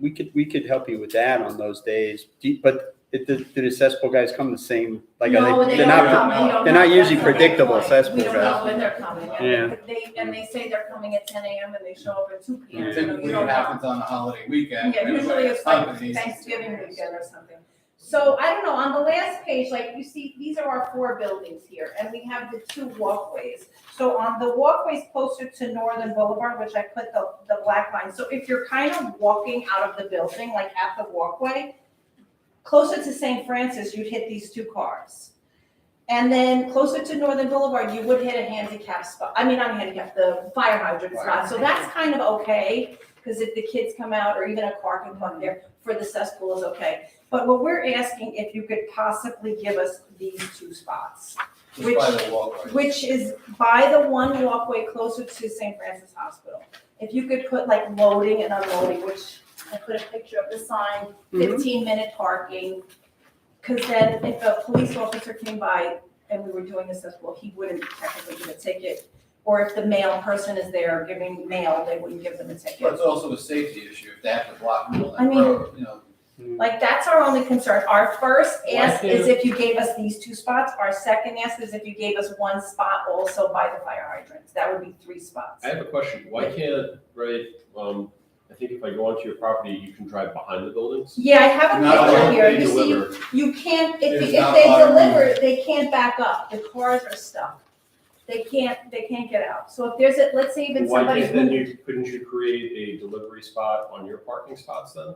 We could help you with that on those days. But do the cesspool guys come the same? Like, No, are they they're don't not, come, we don't they're know. not usually That's the whole predictable point. cesspool We don't know guys. when they're coming, Yeah. and they say they're coming at 10 a.m. and they show up at 2 p.m. You know, Typically, you it don't know. happens on a holiday weekend. Yeah, when usually everybody it's has like companies. Thanksgiving weekend or something. So I don't know, on the last page, like you see, these are our 4 buildings here, and we have the 2 walkways. So on the walkways closer to Northern Boulevard, which I put the black line, so if you're kind of walking out of the building, like at the walkway, closer to St. Francis, you'd hit these 2 cars. And then closer to Northern Boulevard, you would hit a handicap spot, not a handicap, the fire hydrant spot. So that's kind of okay, because if the kids come out or even a car can park there, for the cesspool is okay. But what we're asking, if you could possibly give us these 2 spots, Just by the walkway. which is by the one walkway closer to St. Francis Hospital. If you could put like loading and unloading, which I put a picture of the sign, 15-minute parking. Because then if a police officer came by and we were doing this as well, he wouldn't technically give a ticket. Or if the mail person is there giving mail, they wouldn't give them a But ticket. it's also a safety issue if they have to block people I on mean- the road, you know. Like, that's our only concern. Our first Why ask is can't- if you gave us these 2 spots. Our second ask is if you gave us 1 spot also by the fire hydrants. That would be 3 spots. I have a question. Why can't, I think if I go onto your property, you can drive behind the buildings? Yeah, I have a Not picture like here. They You see, deliver. you can't, if There's they not a lot of deliver, they can't back up. The cars are stuck. They can't get out. So if there's let's say even Why somebody can't, then who, couldn't you create a delivery spot on your parking spots then?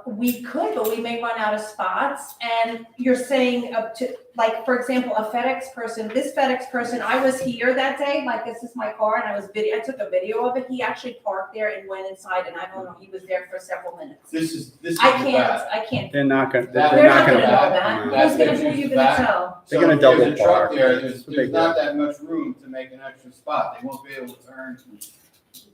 we could, but we may run out of spots. And you're saying up to, like, for example, this FedEx person, I was here that day, like, this is my car, and I took a video of it. He actually parked there and went inside, and I don't know, he was there for several minutes. This is I the back. can't. They're not gonna, That- They're not gonna know back. that. That's Who's gonna, the who you gonna back. tell? They're So gonna if there's double a truck park. there, That's what there's they not that much room to make an extra spot. They won't be able to turn.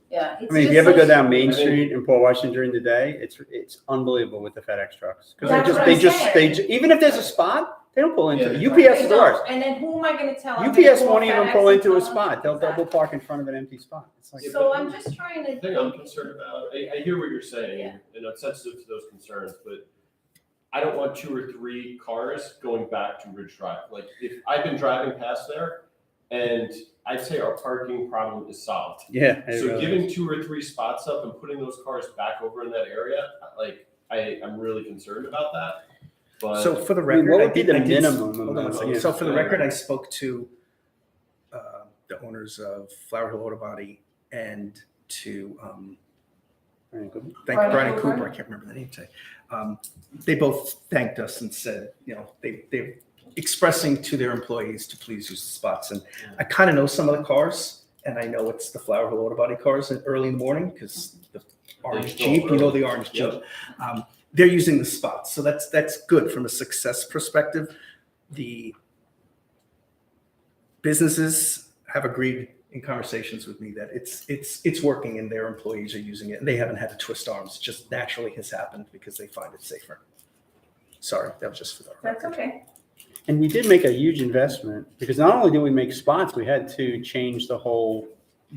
Yeah. I mean, if you ever go down Main I mean- Street in Port Washington during the day, it's unbelievable with the FedEx trucks. Because That's what they I'm just, saying. even if there's a spot, they don't pull into Yeah, it. they UPS They is ours. don't. And then who am I gonna tell? I'm gonna UPS call won't even FedEx pull and into a tell them? spot. They'll Exactly. double park in front of an empty spot. It's like, So I'm just trying to. The thing I'm concerned about, I hear what you're saying, Yeah. and I'm sensitive to those concerns, but I don't want 2 or 3 cars going back to Ridge Drive. Like, if I've been driving past there, and I'd say our parking problem is solved. yeah. it So really giving is. 2 or 3 spots up and putting those cars back over in that area, like, I'm really concerned about that. But So for the I mean, record, what I would be did, the I did, minimum hold on one amount? second. Yeah. So for the record, I spoke to the owners of Flower Hill Auto Body and to Very good. Brian and Cooper. I can't remember the name today. They both thanked us and said, they're expressing to their employees to please use the spots. And I kind of know some of the cars, and I know it's the Flower Hill Auto Body cars early in the morning because the orange show Jeep, early. the orange Jeep. They're using the spots, so that's good from a success perspective. The businesses have agreed in conversations with me that it's working and their employees are using it, and they haven't had to twist arms. It just naturally has happened because they find it safer. Sorry, that was just for the That's record. okay. And we did make a huge investment because not only did we make spots, we had to change the whole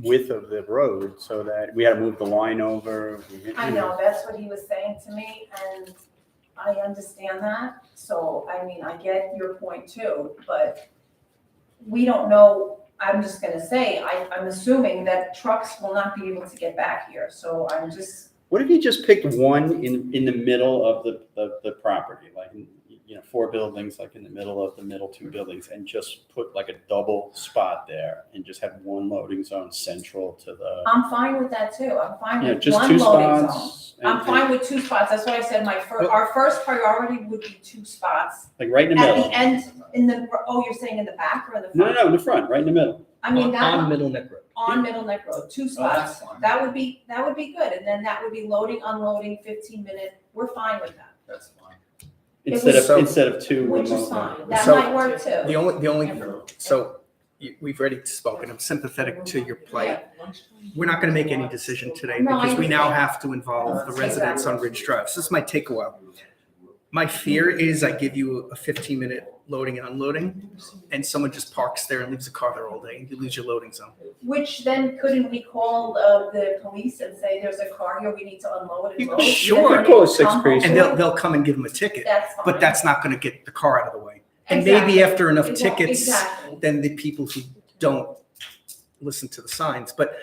width of the road so that we had to move the line over. I know, that's what he was saying to me, and I understand that. So, I mean, I get your point too, but we don't know. I'm just gonna say, I'm assuming that trucks will not be able to get back here, so I'm just, What if you just picked one in the middle of the property? Like, 4 buildings, like in the middle of the middle 2 buildings, and just put like a double spot there and just have one loading zone central to the, I'm fine with that too. I'm fine with just one 2 loading zone. spots. I'm and- fine with 2 spots. That's why I said our first priority would be 2 spots. Like right in the At middle. the end, you're saying in the back or in the No, front? no, in the front, right in the middle. I mean, On Middle Neck Road. on Middle Neck Road, 2 spots. That would be good. And then that would be loading, unloading, 15-minute. We're fine with that. That's fine. Instead of 2 Which is remote. fine. That So, might work too. The only, so we've already spoken. I'm sympathetic to your plight. We're not going to make any decision today No, I because we now understand. have to involve the residents on Ridge Drive. So this might take a while. My fear is I give you a 15-minute loading and unloading, and someone just parks there and leaves a car there all day, and you lose your loading zone. Which then couldn't we call the police and say there's a car here, we need to unload and load? Sure. Then they Call would 6 come precincts. And home. they'll come and give them a ticket, That's fine. but that's not going to get the car out of the way. And maybe Exactly. after enough Exactly. tickets, Exactly. then the people who don't listen to the signs. But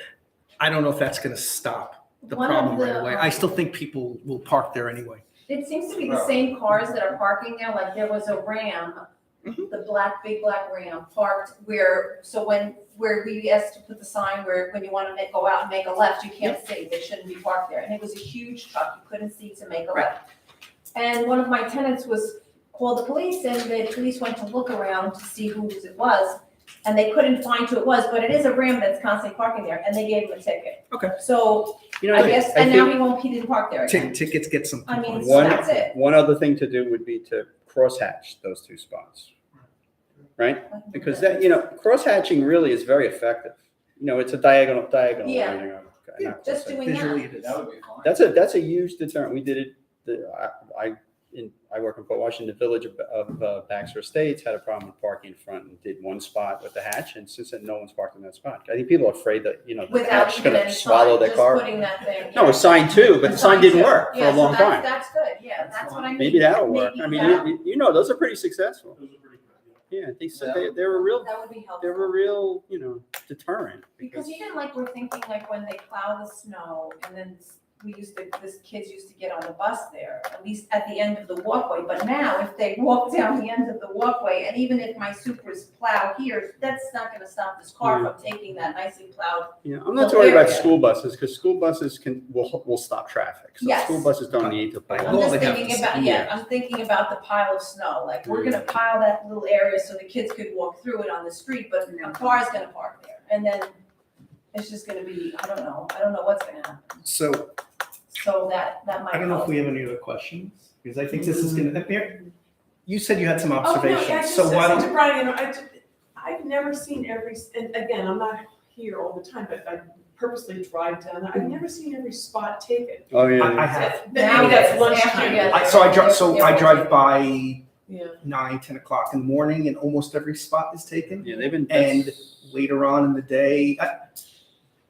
I don't know if that's going to stop the One of problem right the, away. I still think people will park there anyway. It seems to be the same cars that are parking there, like there was a Ram, the big black Ram parked where we asked to put the sign where when you want to go out and make a left, you can't see, they shouldn't be parked there. And it was a huge truck, you couldn't see to make a left. And one of my tenants called the police, and the police went to look around to see whose it was, and they couldn't find who it was, but it is a Ram that's constantly parking there, and they gave him a ticket. Okay. So I I guess, and now he didn't park there again. Tickets get some. I mean, complaints. so that's it. One other thing to do would be to crosshatch those 2 spots. Right? Because that, crosshatching really is very effective. It's a diagonal. Yeah. lining of- Yeah, not Just cross-hatching. doing Visually, that. it is. That would be fine. That's a huge deterrent. We did it. I work in Port Washington. The village of Baxter Estates had a problem with parking in front and did 1 spot with the hatch, and since then no one's parked in that spot. I think people are afraid that the Without hatch is even going to any swallow sign, their just car. putting that thing. No, a sign too, but the sign didn't too. work for Yeah, a long so time. That's good, yeah, that's what I mean. Maybe that'll work. I Maybe mean, that- those are pretty successful. Those are pretty good, Yeah, they're a real That would be helpful. they're a real deterrent. Because even like we're thinking like when they plow the snow and then kids used to get on the bus there, at least at the end of the walkway. But now if they walk down the end of the walkway, and even if my supers plow here, that's not gonna stop this car from taking that nicely plowed. Yeah, I'm not too worried about area. school buses because school buses will stop traffic. So Yes. school buses don't need to By pull. I'm law, just they have thinking to about, speed. I'm thinking about the pile of snow, like, we're gonna pile that little area so the kids could walk through it on the street, but a car's gonna park there, and then it's just gonna be, I don't know what's gonna happen, So so that might I don't know if help. we have any other questions, because I think this is going to, you said you had some Oh, no, observations, I just so why said don't, to Brian, I've never seen and again, I'm not here all the time, but I purposely drive down, I've never seen every spot taken. Oh yeah. I have. Maybe that's lunchtime. I drive by Yeah. 9, 10 o'clock in the morning, and almost every spot is taken. Yeah, they've been. And later on in the day,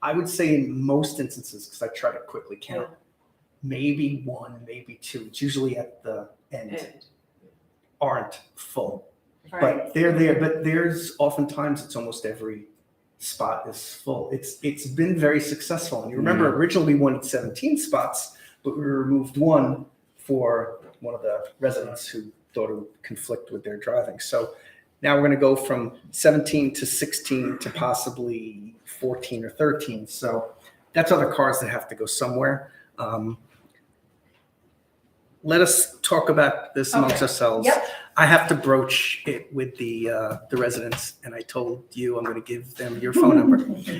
I would say in most instances, because I try to quickly count, maybe 1, maybe 2. It's usually at the end, aren't full. Right. But they're there, but there's oftentimes it's almost every spot is full. It's been very successful. And you remember originally we wanted 17 spots, but we removed 1 for one of the residents who thought it would conflict with their driving. So now we're going to go from 17 to 16 to possibly 14 or 13. So that's other cars that have to go somewhere. Let us talk about this amongst ourselves. Yep. I have to broach it with the residents, and I told you I'm going to give them your phone number, and they're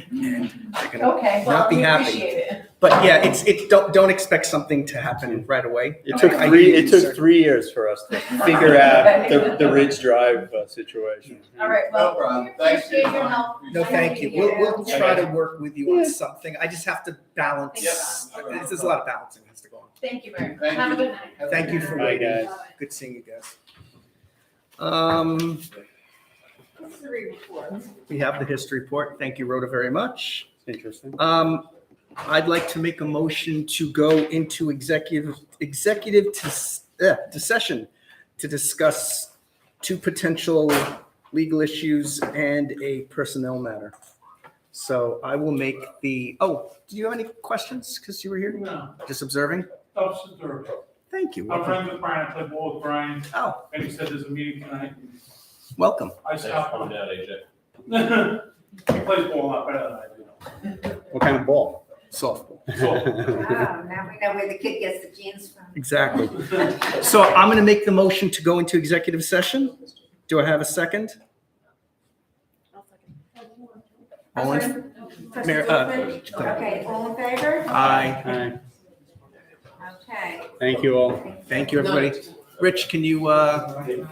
going to Okay, well, not be we happy. appreciate it. But yeah, it's don't expect something to happen right away. It took I- I three. hear It you, took sir. 3 years for us to figure out the Ridge Drive situation. All right, No well, problem. we Thanks for appreciate your your time. help. No, I know thank you you. We'll get it. try to work with you on something. I just have to balance. Yep. There's a lot of balancing that has to go on. Thank you very much. Thank Have a you. good night. Thank you for Bye, waiting. guys. Good seeing you guys. History report. We have the history report. Thank you, Rhoda, very much. Interesting. I'd like to make a motion to go into executive to session to discuss 2 potential legal issues and a personnel matter. So I will make do you have any questions? Because you were here? No, Just observing? observer. Thank Thank you. I'm friends with Brian, I played ball with Brian, Oh, and he said there's a meeting tonight. welcome. I Thanks for stopped. coming down, AJ. He plays ball a lot better than I do. What kind of ball? Softball. Oh, now we know where the kid gets the jeans from. Exactly. So I'm going to make the motion to go into executive session. Do I have a second? All in? Trustee Mayor, Dorfman? go ahead. Okay, all in favor? Aye. All right, Okay. thank you all. Thank you, everybody. Rich, can you, Good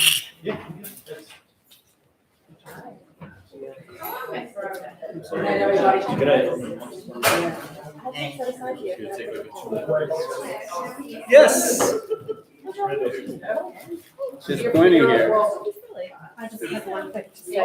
night, everybody. Good night. yes. Disappointing here. I just have one thing to say.